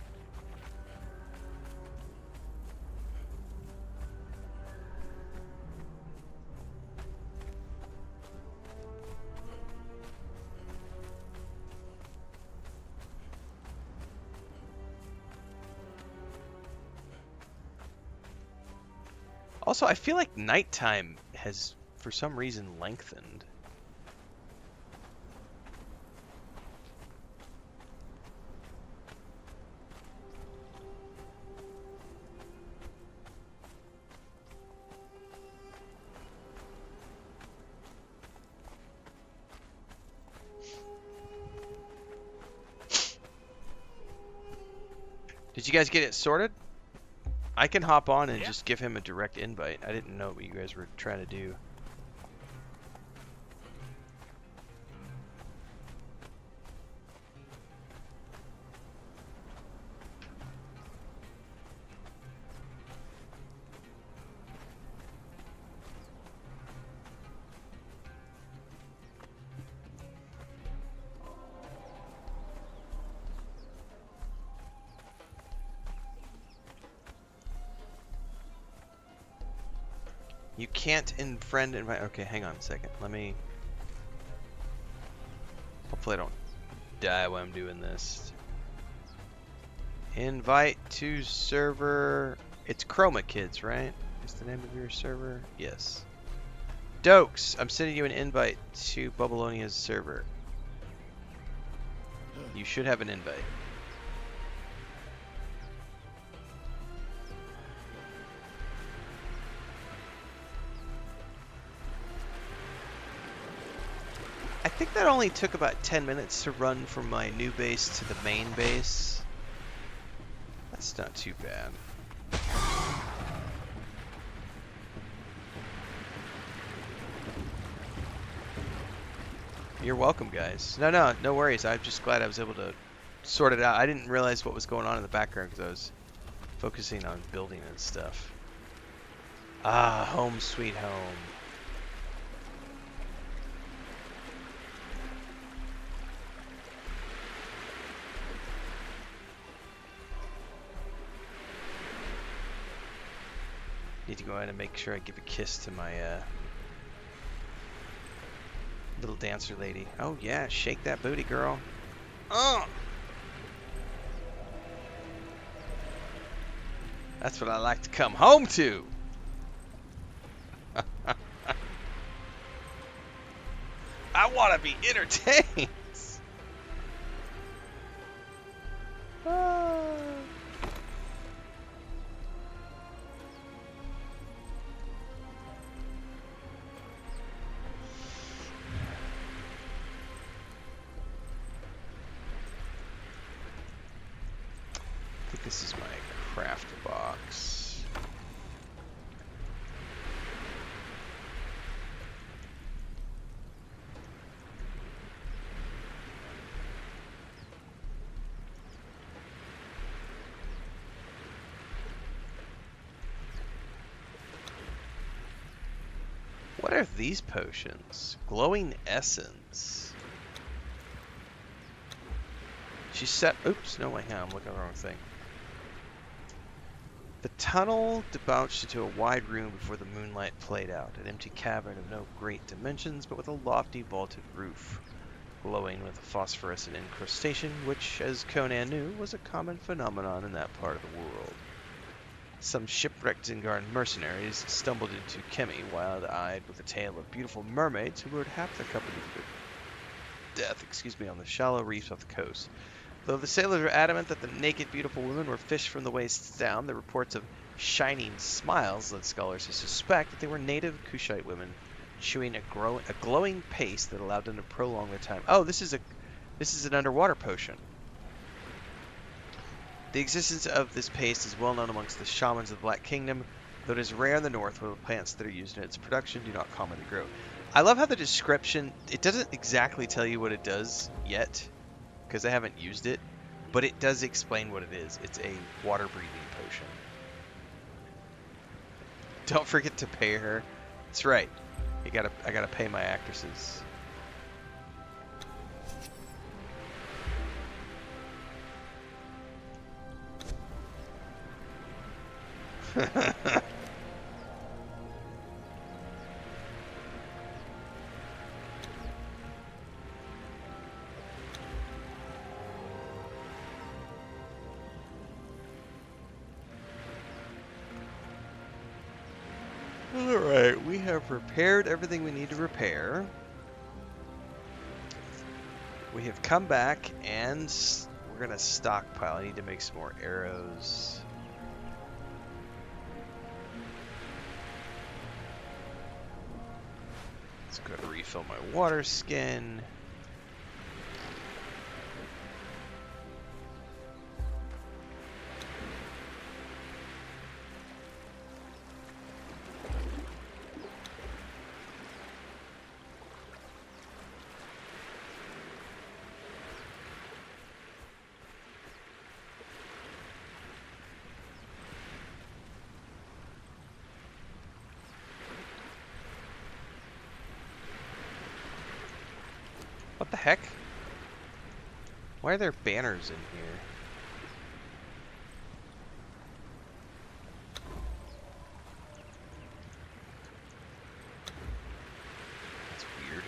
Speaker 1: Also, I feel like nighttime has, for some reason, lengthened. Did you guys get it sorted? I can hop on and just give him a direct invite. I didn't know what you guys were trying to do. You can't friend invite. Okay, hang on a second. Let me. Hopefully, I don't die while I'm doing this. Invite to server. It's Chroma Kids, right? Is the name of your server? Yes. Dokes, I'm sending you an invite to Bubblonia's server. You should have an invite. I think that only took about 10 minutes to run from my new base to the main base. That's not too bad. You're welcome, guys. No worries. I'm just glad I was able to sort it out. I didn't realize what was going on in the background because I was focusing on building and stuff. Ah, home sweet home. Need to go in and make sure I give a kiss to my little dancer lady. Oh yeah, shake that booty, girl. Oh! That's what I like to come home to. I want to be entertained. Ah. I think this is my craft box. What are these potions? Glowing essence. She set. Oops, no way. I'm looking at the wrong thing. The tunnel debouched into a wide room before the moonlight played out. An empty cavern of no great dimensions, but with a lofty vaulted roof, glowing with a phosphorescent incrustation, which, as Conan knew, was a common phenomenon in that part of the world. Some shipwrecked Zingarn mercenaries stumbled into Kemi, wild-eyed, with a tale of beautiful mermaids who lured half their company to death, on the shallow reefs off the coast. Though the sailors were adamant that the naked, beautiful women were fished from the waist down, the reports of shining smiles led scholars to suspect that they were native Kushite women, chewing a glowing paste that allowed them to prolong their time. Oh, this is an underwater potion. The existence of this paste is well known amongst the shamans of the Black Kingdom, though it is rare in the north where the plants that are used in its production do not commonly grow. I love how the description, it doesn't exactly tell you what it does yet, because I haven't used it, but it does explain what it is. It's a water-breathing potion. Don't forget to pay her. That's right. I gotta pay my actresses. Alright, we have repaired everything we need to repair. We have come back and we're gonna stockpile. I need to make some more arrows. Let's go to refill my water skin. What the heck? Why are there banners in here? That's weird.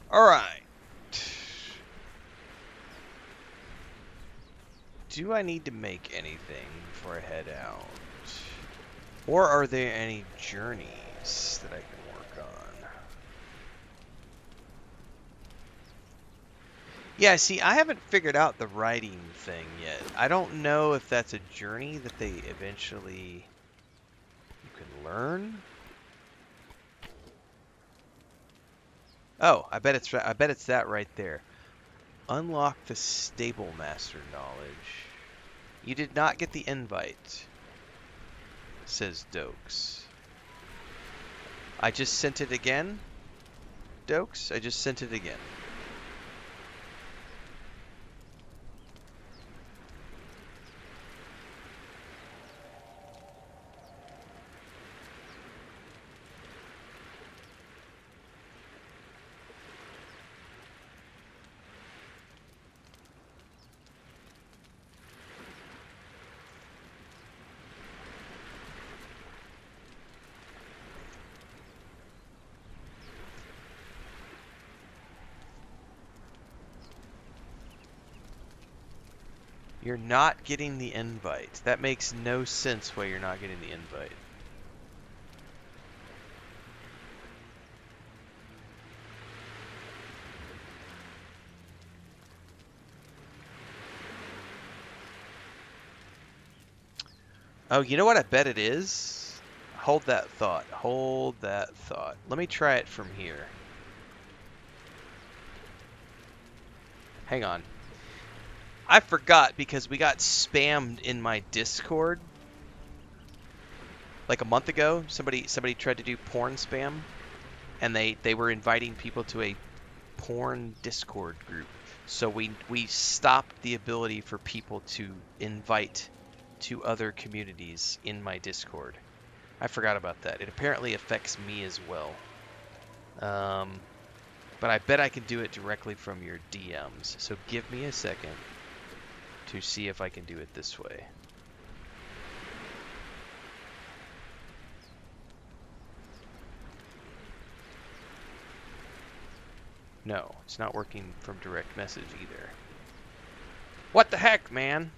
Speaker 1: All right. Do I need to make anything before I head out? Or are there any journeys that I can work on? Yeah, see, I haven't figured out the writing thing yet. I don't know if that's a journey that they eventually you can learn. Oh, I bet it's that right there. Unlock the Stable Master knowledge. You did not get the invite, says Dokes. I just sent it again, Dokes. I just sent it again. You're not getting the invite. That makes no sense why you're not getting the invite. Oh, you know what I bet it is? Hold that thought. Hold that thought. Let me try it from here. Hang on. I forgot because we got spammed in my Discord like a month ago. Somebody tried to do porn spam, and they were inviting people to a porn Discord group. So we stopped the ability for people to invite to other communities in my Discord. I forgot about that. It apparently affects me as well. But I bet I can do it directly from your DMs. So give me a second to see if I can do it this way. No, it's not working from direct message either. What the heck, man?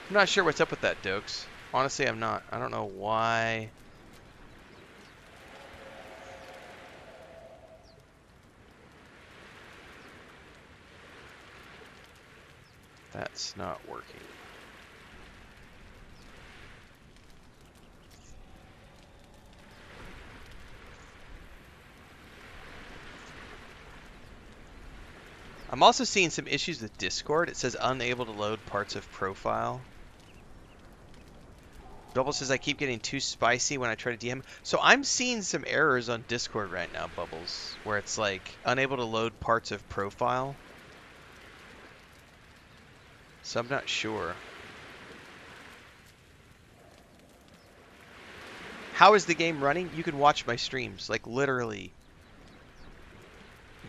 Speaker 1: I'm not sure what's up with that, Dokes. Honestly, I'm not. I don't know why. That's not working. I'm also seeing some issues with Discord. It says unable to load parts of profile. Bubbles says I keep getting too spicy when I try to DM. So I'm seeing some errors on Discord right now, Bubbles, where it's like unable to load parts of profile. So I'm not sure. How is the game running? You can watch my streams, like literally.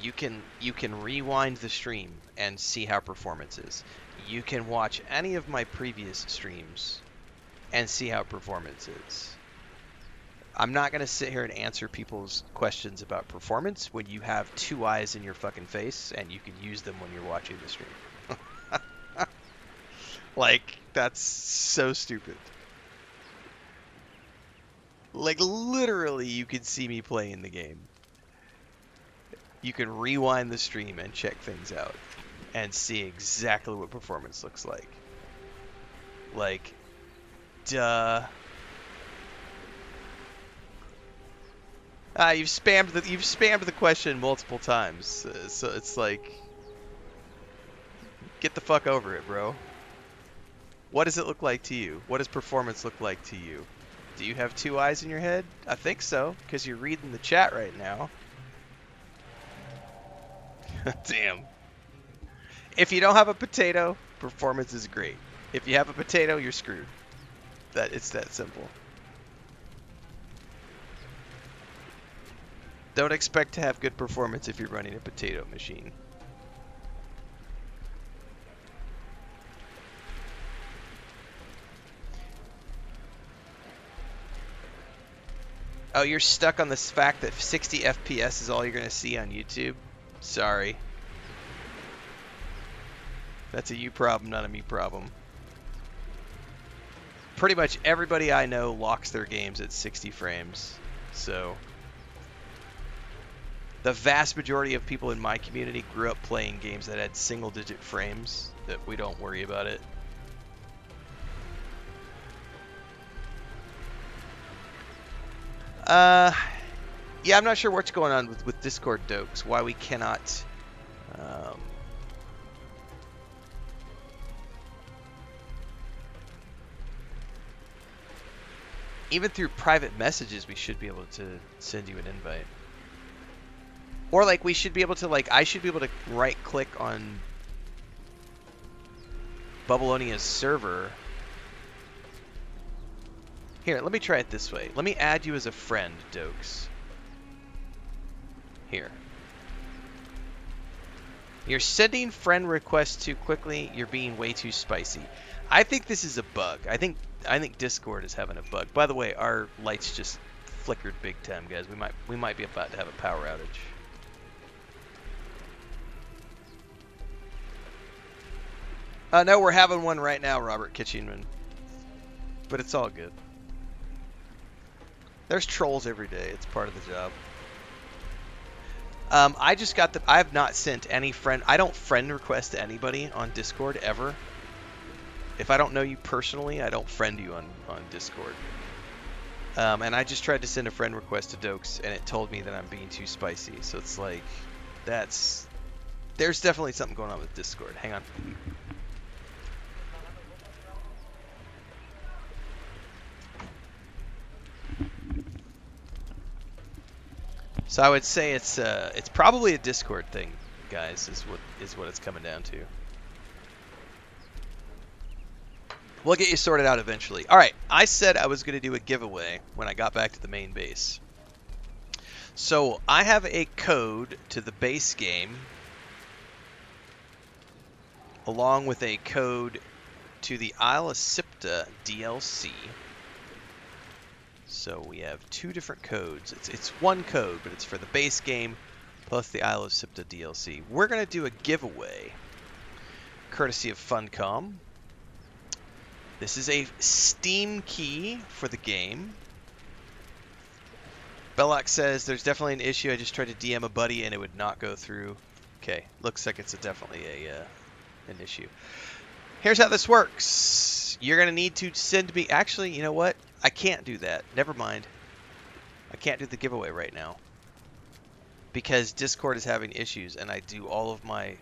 Speaker 1: You can rewind the stream and see how performance is. You can watch any of my previous streams and see how performance is. I'm not going to sit here and answer people's questions about performance when you have two eyes in your fucking face and you can use them when you're watching the stream. Like, that's so stupid. Like, literally, you can see me playing the game. You can rewind the stream and check things out and see exactly what performance looks like. Like, duh. You've spammed the question multiple times, so it's like, get the fuck over it, bro. What does it look like to you? What does performance look like to you? Do you have two eyes in your head? I think so, because you're reading the chat right now. Damn. If you don't have a potato, performance is great. If you have a potato, you're screwed. It's that simple. Don't expect to have good performance if you're running a potato machine. Oh, you're stuck on this fact that 60 FPS is all you're going to see on YouTube? Sorry. That's a you problem, not a me problem. Pretty much everybody I know locks their games at 60 frames. So, the vast majority of people in my community grew up playing games that had single-digit frames, that we don't worry about it. Yeah, I'm not sure what's going on with Discord dokes, why we cannot even through private messages we should be able to send you an invite. Or like we should be able to I should be able to right click on Babylonia's server. Here, let me try it this way. Let me add you as a friend, Dokes. Here. You're sending friend requests too quickly. You're being way too spicy. I think this is a bug. I think Discord is having a bug. By the way, our lights just flickered big time, guys. We might be about to have a power outage. No, we're having one right now, Robert Kitchenman. But it's all good. There's trolls every day. It's part of the job. I just got I have not sent any friend. I don't friend request anybody on Discord ever. If I don't know you personally, I don't friend you on Discord. And I just tried to send a friend request to Dokes, and it told me that I'm being too spicy. So it's like, there's definitely something going on with Discord. Hang on. So I would say it's probably a Discord thing, guys, is what it's coming down to. We'll get you sorted out eventually. All right, I said I was going to do a giveaway when I got back to the main base. So I have a code to the base game, along with a code to the Isle of Sipta DLC. So we have two different codes. It's one code, but it's for the base game plus the Isle of Sipta DLC. We're going to do a giveaway, courtesy of Funcom. This is a Steam key for the game. Belloc says, there's definitely an issue. I just tried to DM a buddy and it would not go through. Okay, looks like it's definitely an issue. Here's how this works. You're going to need to send me... Actually, you know what? I can't do that. Never mind. I can't do the giveaway right now. Because Discord is having issues and I do all of my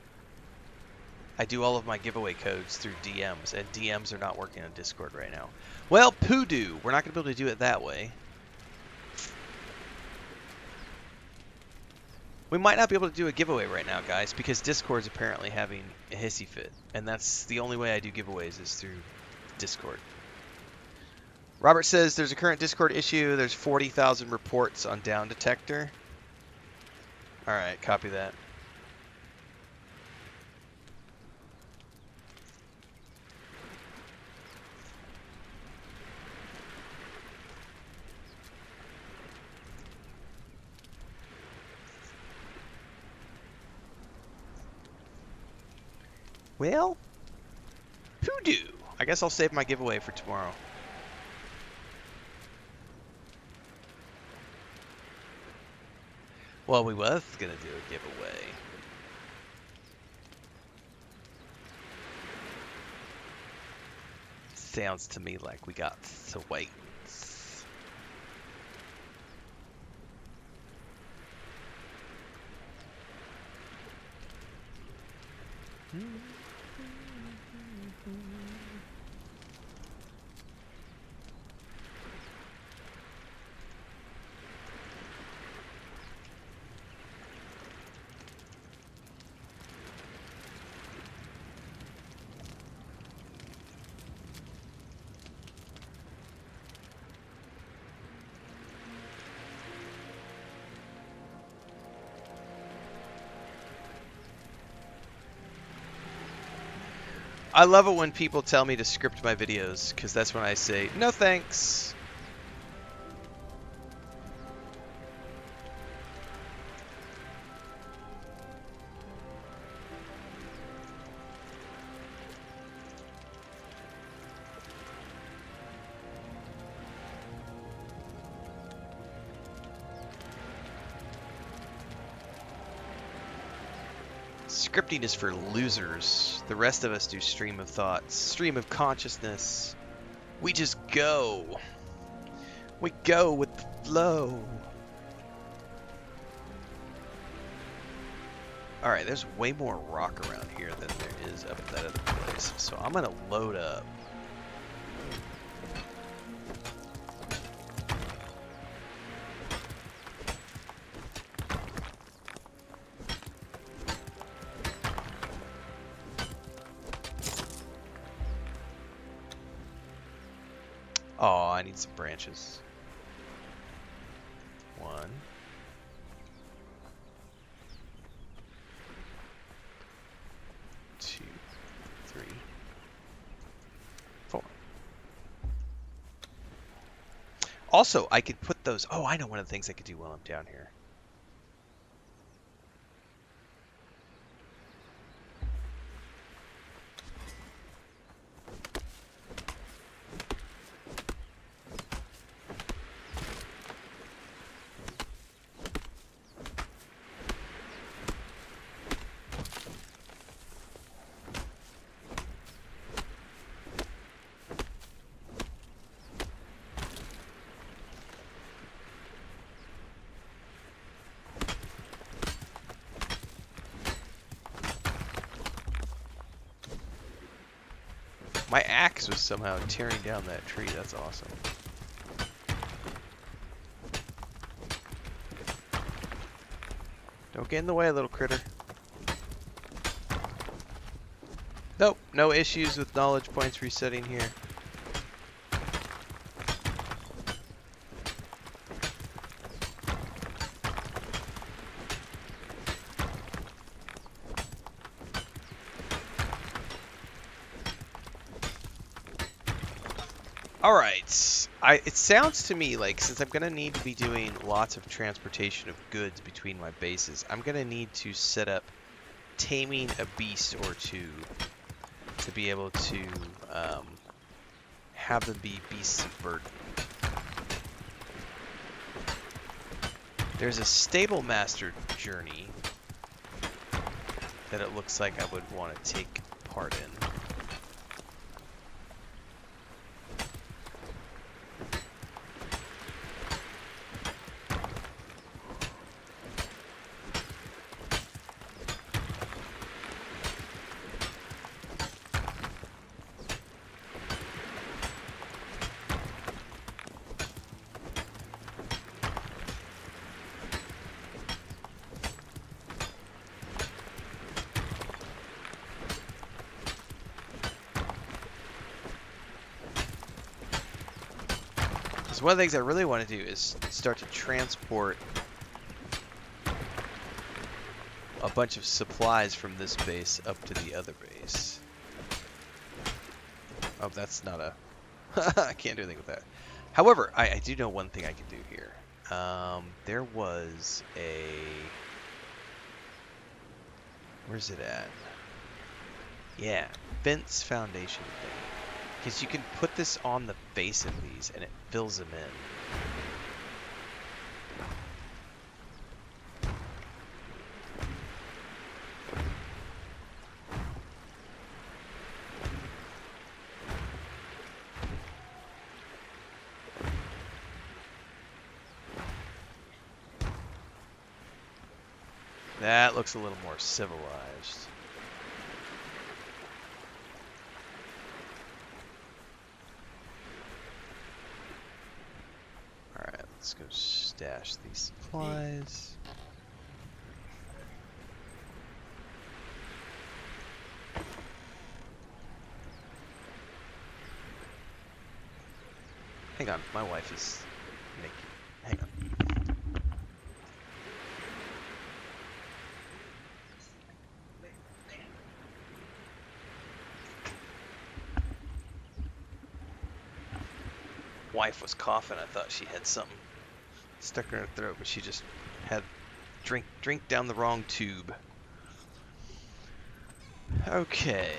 Speaker 1: giveaway codes through DMs, and DMs are not working on Discord right now. Well, poodoo. We're not going to be able to do it that way. We might not be able to do a giveaway right now, guys, because Discord's apparently having a hissy fit. And that's the only way I do giveaways is through Discord. Robert says there's a current Discord issue. There's 40,000 reports on Down Detector. Alright, copy that. Well, poodoo. I guess I'll save my giveaway for tomorrow. Well, we was gonna do a giveaway. Sounds to me like we got to wait. I love it when people tell me to script my videos, because that's when I say, no thanks. Scripting is for losers. The rest of us do stream of thoughts, stream of consciousness. We just go. We go with the flow. Alright, there's way more rock around here than there is up at that other place. So I'm gonna load up. Oh, I need some branches. 1. 2, 3, 4. Also, I could put those... Oh, I know one of the things I could do while I'm down here. My axe was somehow tearing down that tree. That's awesome. Don't get in the way, little critter. Nope, no issues with knowledge points resetting here. Alright, it sounds to me like since I'm going to need to be doing lots of transportation of goods between my bases, I'm going to need to set up taming a beast or two to be able to have them be beasts of burden. There's a stable master journey that it looks like I would want to take part in. One of the things I really want to do is start to transport a bunch of supplies from this base up to the other base. Oh, that's not a... I can't do anything with that. However, I do know one thing I can do here. There was a... Where's it at? Yeah, fence foundation thing. Because you can put this on the base of these and it fills them in. That looks a little more civilized. Alright, let's go stash these supplies. Hang on, my wife is making... Hang on. Wife was coughing. I thought she had something stuck in her throat, but she just had drink down the wrong tube. Okay.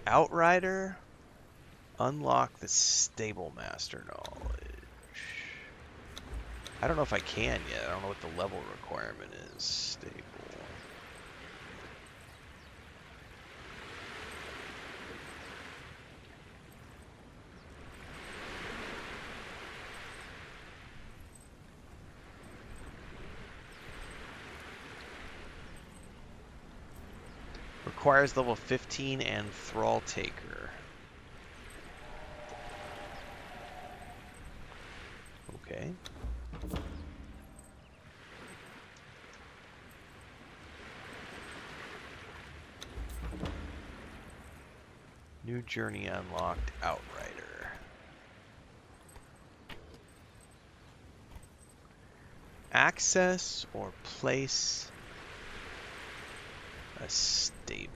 Speaker 1: Outrider, Unlock the stable master knowledge. I don't know if I can yet. I don't know what the level requirement is. Stable. Requires level 15 and Thrall Taker. Okay. New journey unlocked, Outrider. Access or place a stable.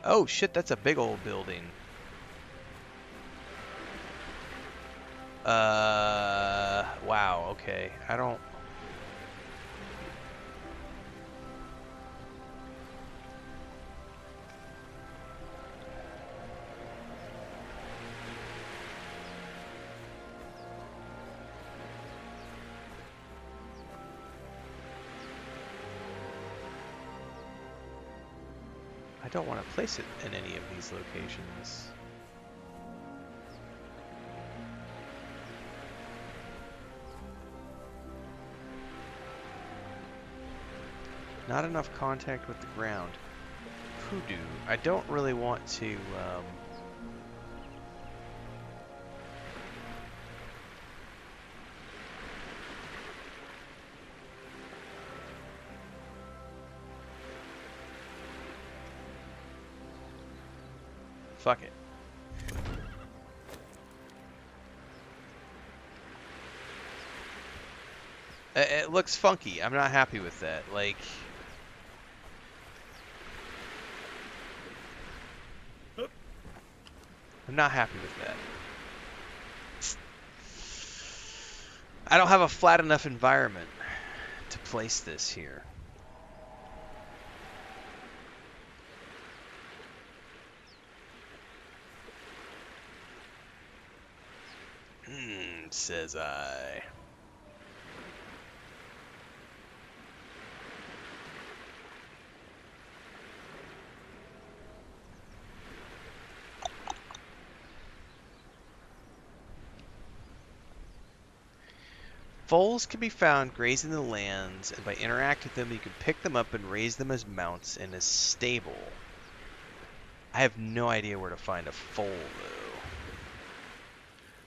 Speaker 1: Oh shit, that's a big old building. Wow, okay. I don't... I don't want to place it in any of these locations. Not enough contact with the ground. Hoodoo. I don't really want to, fuck it. It looks funky. I'm not happy with that. Like... I'm not happy with that. I don't have a flat enough environment to place this here. Says I. Foals can be found grazing the lands, and by interacting with them, you can pick them up and raise them as mounts in a stable. I have no idea where to find a foal, though.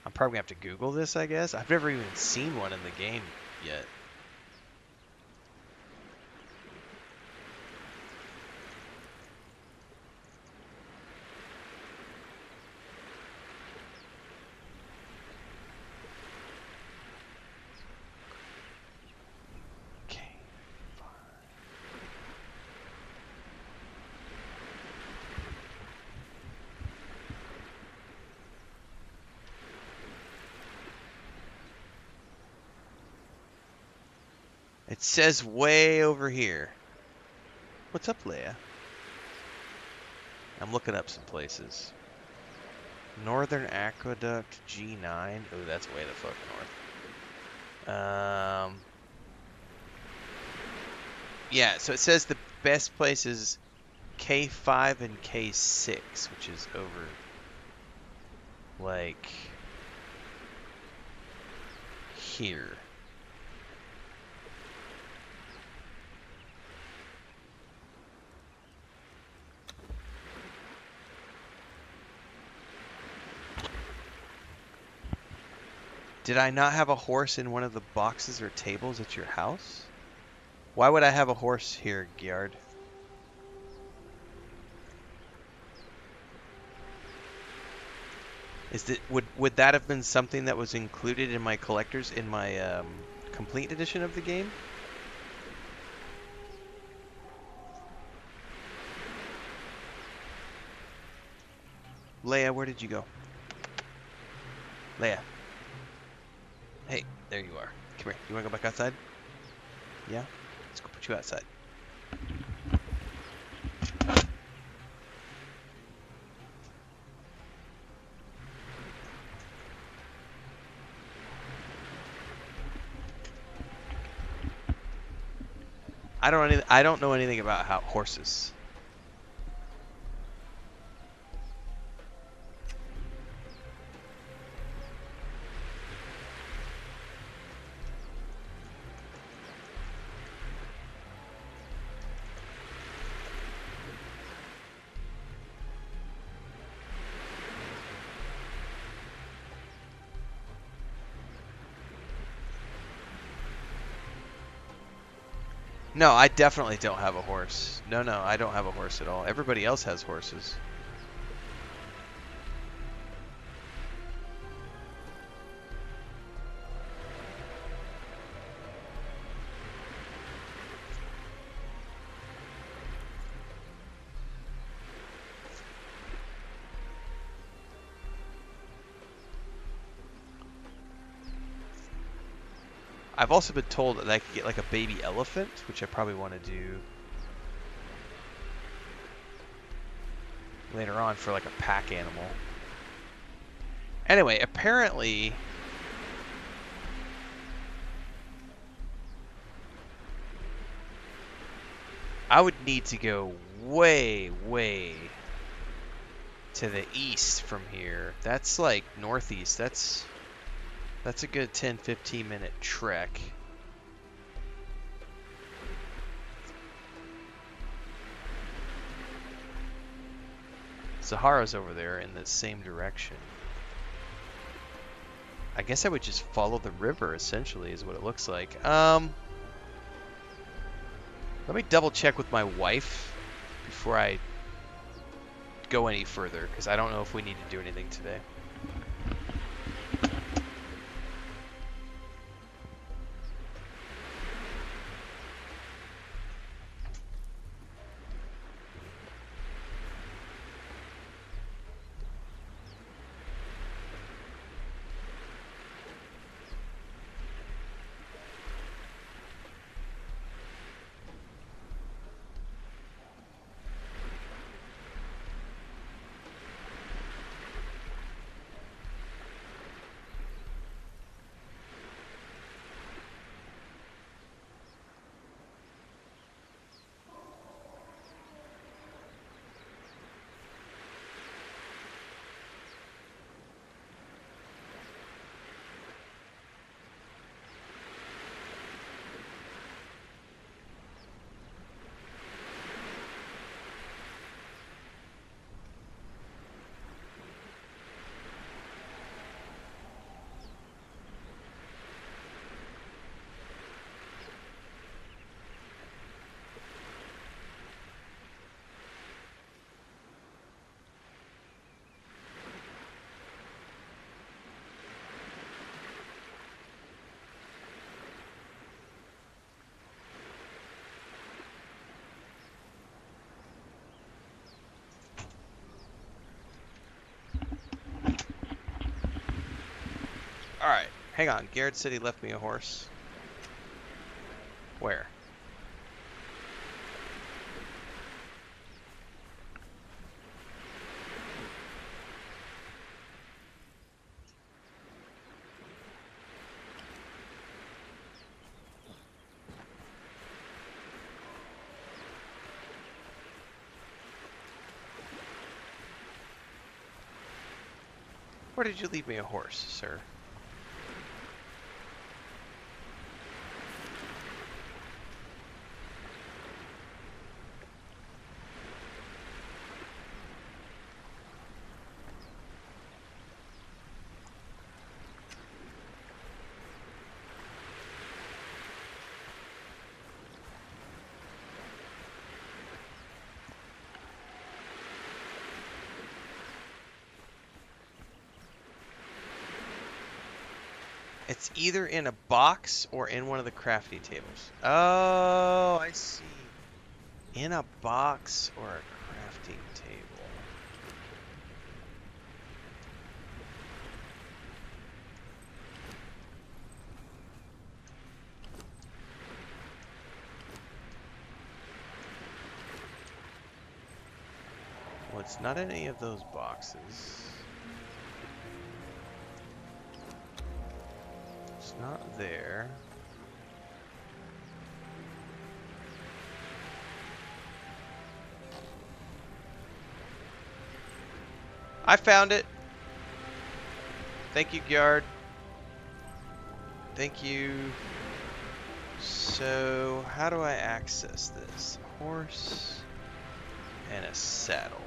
Speaker 1: I'm probably going to have to Google this, I guess. I've never even seen one in the game yet. It says way over here. What's up, Leia? I'm looking up some places. Northern Aqueduct G9. Oh, that's way the fuck north. Yeah, so it says the best place is K5 and K6, which is over, like, here. Did I not have a horse in one of the boxes or tables at your house? Why would I have a horse here, Gyard? Would that have been something that was included in my collector's in my complete edition of the game? Leia, where did you go? Leia. Hey, there you are. Come here. You want to go back outside? Yeah? Let's go put you outside. I don't know anything about how horses. No, I definitely don't have a horse. No, I don't have a horse at all. Everybody else has horses. I've also been told that I could get like a baby elephant, which I probably want to do later on for like a pack animal. Anyway, apparently I would need to go way, way to the east from here. That's like northeast. That's a good 10-15 minute trek. Sahara's over there in the same direction. I guess I would just follow the river, essentially, is what it looks like. Let me double check with my wife before I go any further, because I don't know if we need to do anything today. Alright, hang on. Garrett said he left me a horse. Where? Where did you leave me a horse, sir? It's either in a box or in one of the crafting tables. Oh, I see. In a box or a crafting table. Well, it's not in any of those boxes. It's not there. I found it. Thank you, Gyard. Thank you. So, how do I access this? Horse and a saddle.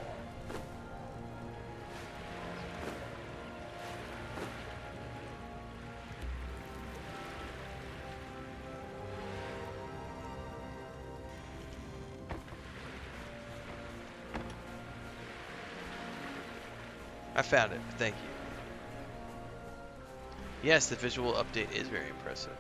Speaker 1: I found it. Thank you. Yes, the visual update is very impressive.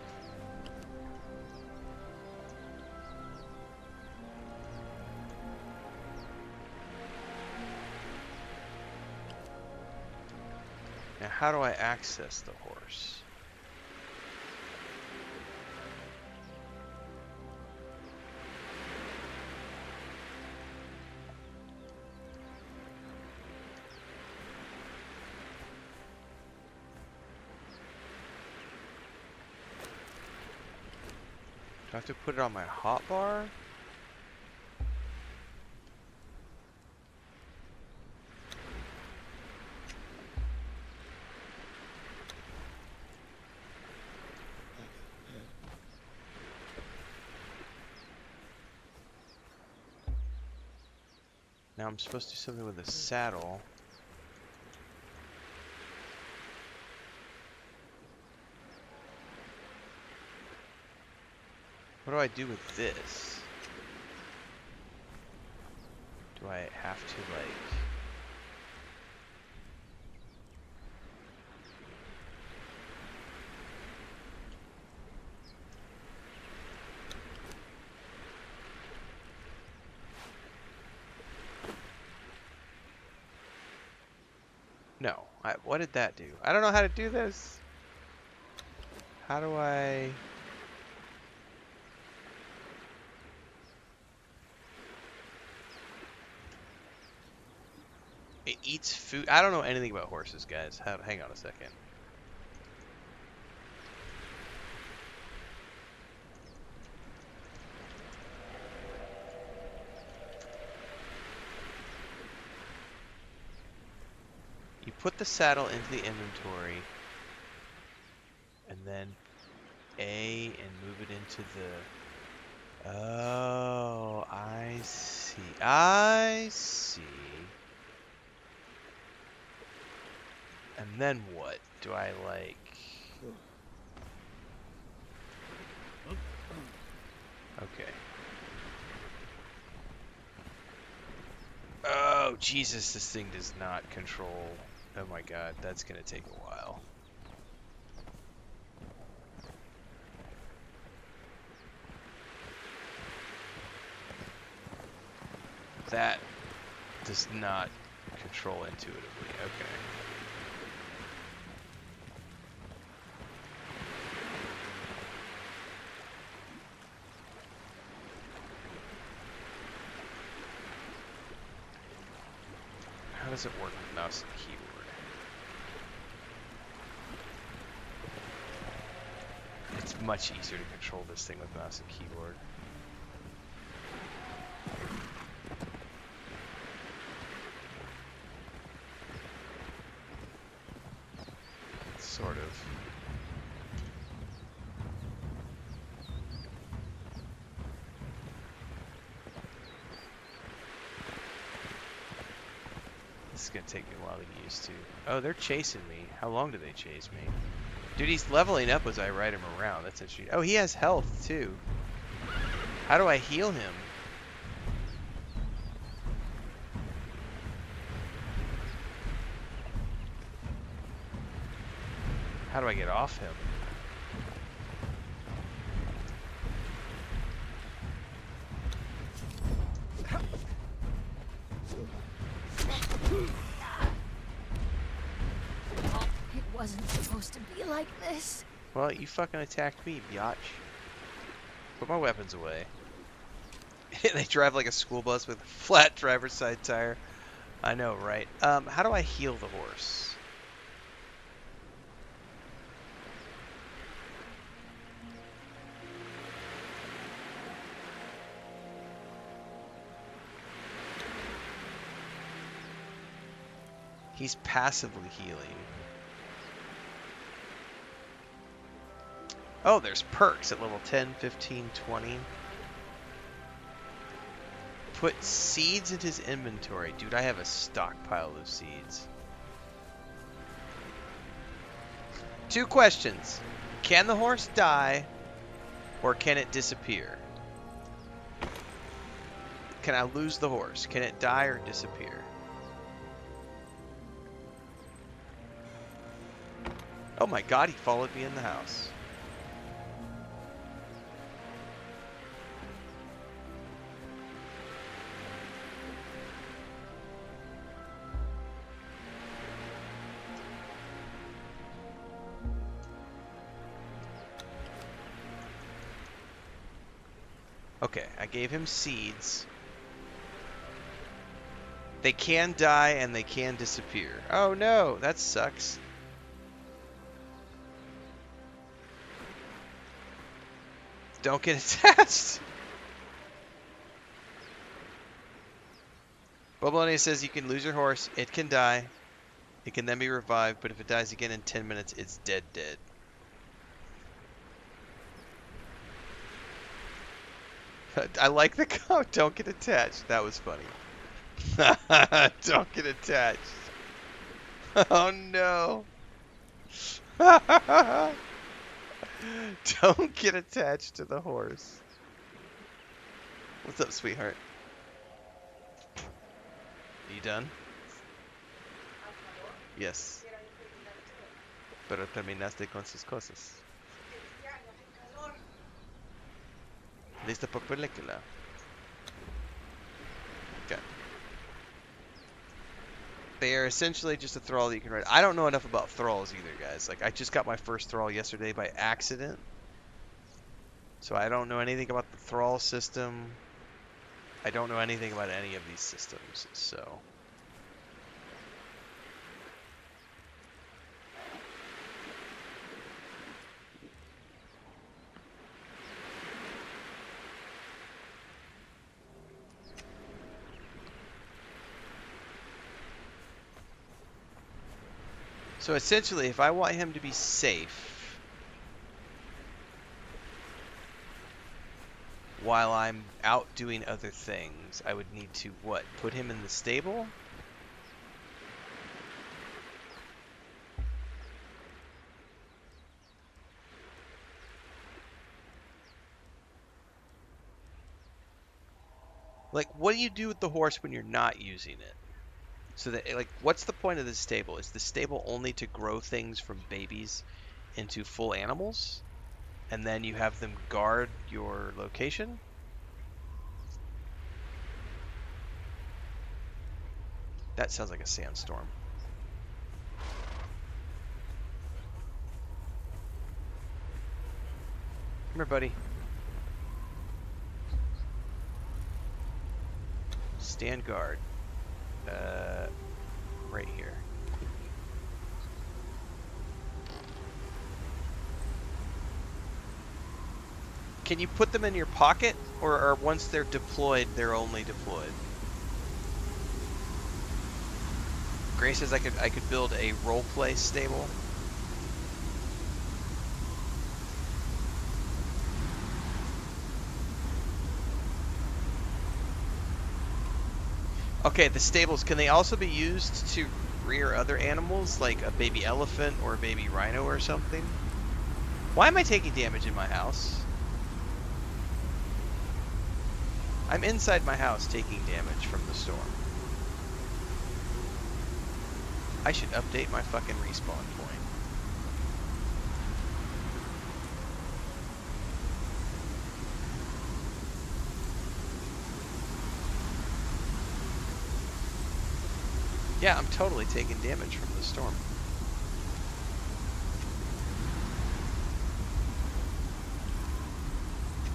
Speaker 1: Now, how do I access the horse? Do I have to put it on my hotbar? Now I'm supposed to do something with a saddle. What do I do with this? Do I have to, like... No. What did that do? I don't know how to do this. How do I... It eats food. I don't know anything about horses, guys. Hang on a second. You put the saddle into the inventory, and then A and move it into the... Oh, I see. I see. And then what? Do I, like... Okay. Oh, Jesus, this thing does not control... Oh my god, that's gonna take a while. That does not control intuitively. Okay. How does it work with mouse and keyboard? It's much easier to control this thing with mouse and keyboard. Sort of. This is gonna take me a while to get used to. Oh, they're chasing me. How long do they chase me? Dude, he's leveling up as I ride him around. That's interesting. Oh, he has health, too. How do I heal him? How do I get off him?
Speaker 6: wasn't supposed to be like this.
Speaker 1: Well, you fucking attacked me, biatch. Put my weapons away. They drive like a school bus with a flat driver's side tire. I know, right? How do I heal the horse? He's passively healing. Oh, there's perks at level 10, 15, 20. Put seeds in his inventory. Dude, I have a stockpile of seeds. 2 questions. Can the horse die, or can it disappear? Can I lose the horse? Can it die or disappear? Oh my god, he followed me in the house. Okay, I gave him seeds. They can die and they can disappear. Oh no, that sucks. Don't get attached. Bubbloni says you can lose your horse. It can die. It can then be revived, but if it dies again in 10 minutes, it's dead. I like the comment. Don't get attached. That was funny. Don't get attached. Oh no. Don't get attached to the horse. What's up, sweetheart? Are you done? Yes. Pero terminaste con sus cosas. Lista por película. Okay. They are essentially just a thrall that you can ride. I don't know enough about thralls either, guys. Like, I just got my first thrall yesterday by accident. So I don't know anything about the thrall system. I don't know anything about any of these systems, so... So essentially, if I want him to be safe while I'm out doing other things, I would need to, what, put him in the stable? Like, what do you do with the horse when you're not using it? So that, like, what's the point of this stable? Is the stable only to grow things from babies into full animals? And then you have them guard your location? That sounds like a sandstorm. Come here, buddy. Stand guard. Right here. Can you put them in your pocket, or once they're deployed, they're only deployed? Gray says I could build a roleplay stable. Okay, the stables, can they also be used to rear other animals, like a baby elephant or a baby rhino or something? Why am I taking damage in my house? I'm inside my house taking damage from the storm. I should update my fucking respawn point. Yeah, I'm totally taking damage from the storm.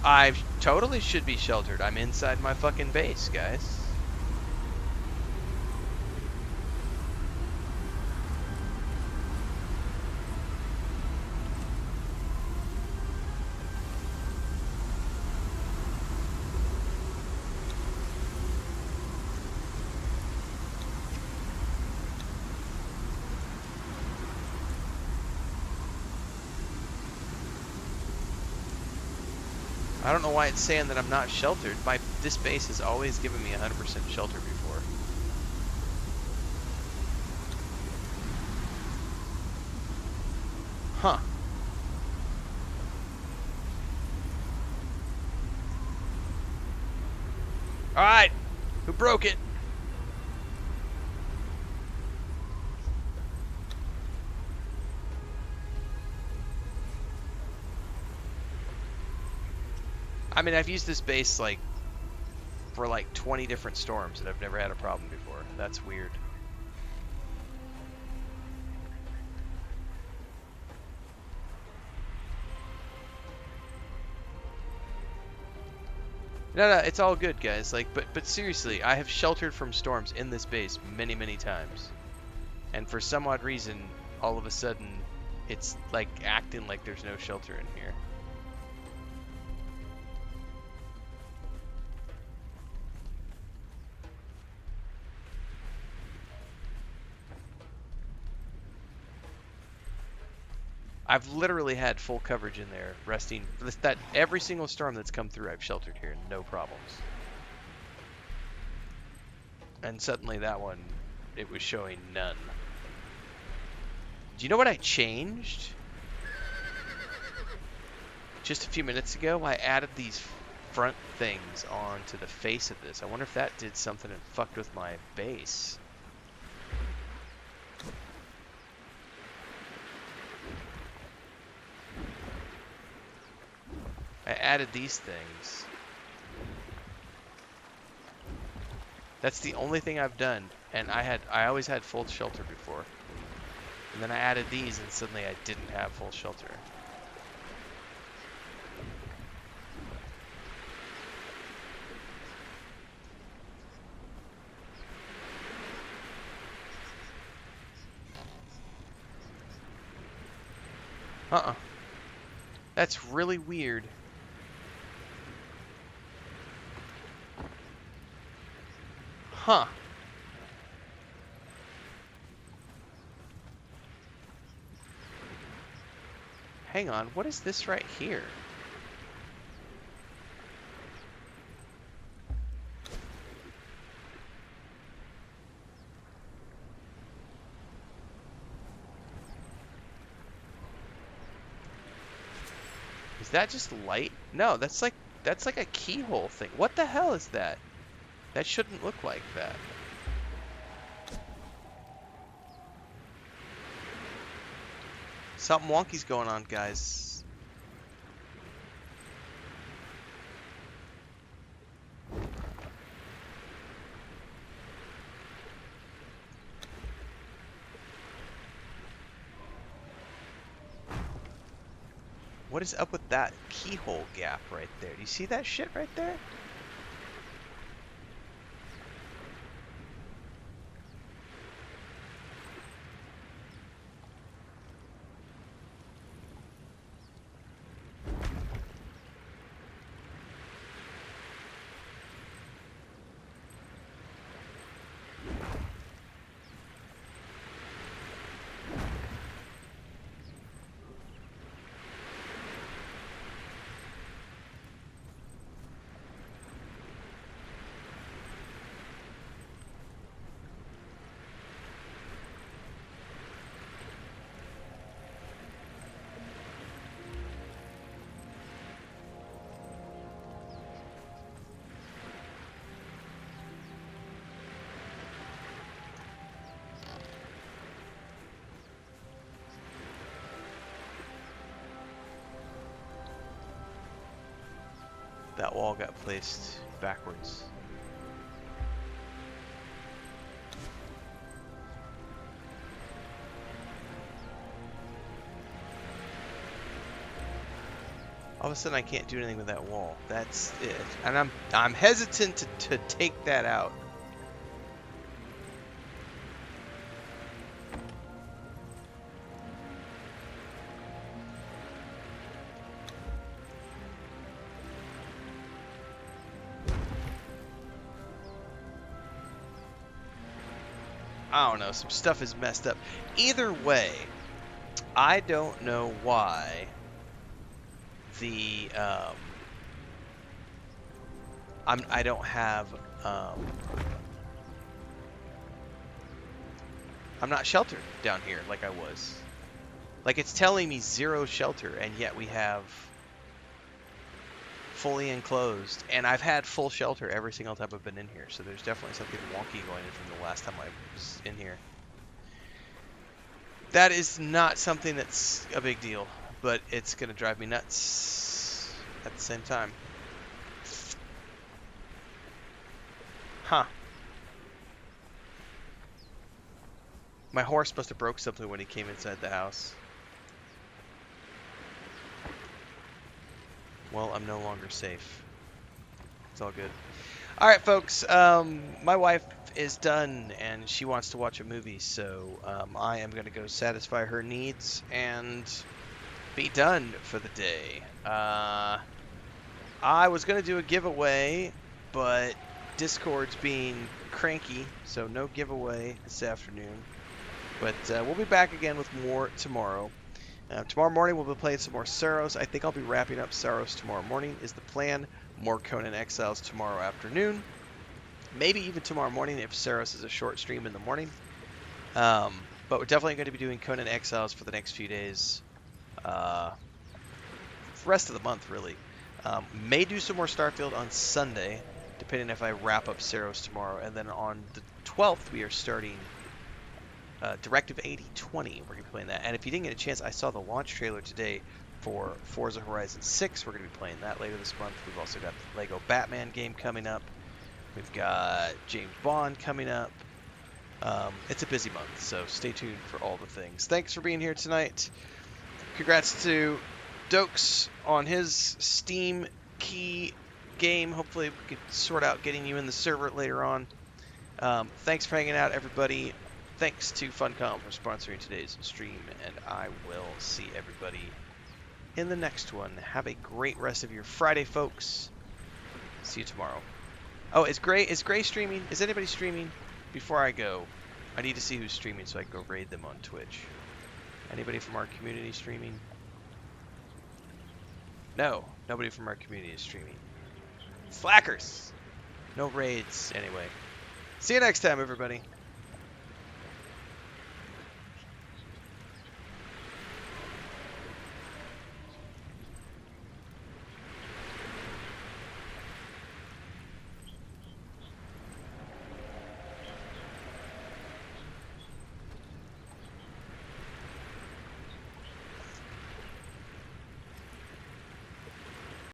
Speaker 1: I totally should be sheltered. I'm inside my fucking base, guys. I don't know why it's saying that I'm not sheltered. This base has always given me 100% shelter before. Huh. Alright! Who broke it? I mean, I've used this base, like, for like 20 different storms, and I've never had a problem before. That's weird. No, it's all good, guys. Like, but seriously, I have sheltered from storms in this base many, many times. And for some odd reason, all of a sudden, it's, like, acting like there's no shelter in here. I've literally had full coverage in there, resting. That every single storm that's come through, I've sheltered here, no problems. And suddenly that one, it was showing none. Do you know what I changed? Just a few minutes ago, I added these front things onto the face of this. I wonder if that did something and fucked with my base. I added these things. That's the only thing I've done, and I always had full shelter before. And then I added these, and suddenly I didn't have full shelter. That's really weird. Huh. Hang on, what is this right here? Is that just light? No, that's like a keyhole thing. What the hell is that? That shouldn't look like that. Something wonky's going on, guys. What is up with that keyhole gap right there? Do you see that shit right there? That wall got placed backwards. All of a sudden I can't do anything with that wall. That's it. And I'm hesitant to take that out. I don't know, some stuff is messed up. Either way, I don't know why the I don't have I'm not sheltered down here like I was. Like it's telling me 0 shelter, and yet we have fully enclosed, and I've had full shelter every single time I've been in here, so there's definitely something wonky going in from the last time I was in here. That is not something that's a big deal, but it's gonna drive me nuts at the same time. Huh. My horse must have broke something when he came inside the house. Well, I'm no longer safe. It's all good. All right, folks. My wife is done, and she wants to watch a movie, so I am going to go satisfy her needs and be done for the day. I was going to do a giveaway, but Discord's being cranky, so no giveaway this afternoon. But we'll be back again with more tomorrow. Tomorrow morning we'll be playing some more Saros. I think I'll be wrapping up Saros tomorrow morning is the plan. More Conan Exiles tomorrow afternoon. Maybe even tomorrow morning if Saros is a short stream in the morning. But we're definitely going to be doing Conan Exiles for the next few days. For the rest of the month, really. May do some more Starfield on Sunday, depending if I wrap up Saros tomorrow. And then on the 12th we are starting Directive 8020, we're going to be playing that. And if you didn't get a chance, I saw the launch trailer today for Forza Horizon 6. We're going to be playing that later this month. We've also got the Lego Batman game coming up. We've got James Bond coming up. It's a busy month, so stay tuned for all the things. Thanks for being here tonight. Congrats to Dokes on his Steam key game. Hopefully we can sort out getting you in the server later on. Thanks for hanging out, everybody. Thanks to Funcom for sponsoring today's stream, and I will see everybody in the next one. Have a great rest of your Friday, folks. See you tomorrow. Oh, is Gray streaming? Is anybody streaming? Before I go, I need to see who's streaming so I can go raid them on Twitch. Anybody from our community streaming? No, nobody from our community is streaming. Slackers! No raids, anyway. See you next time, everybody.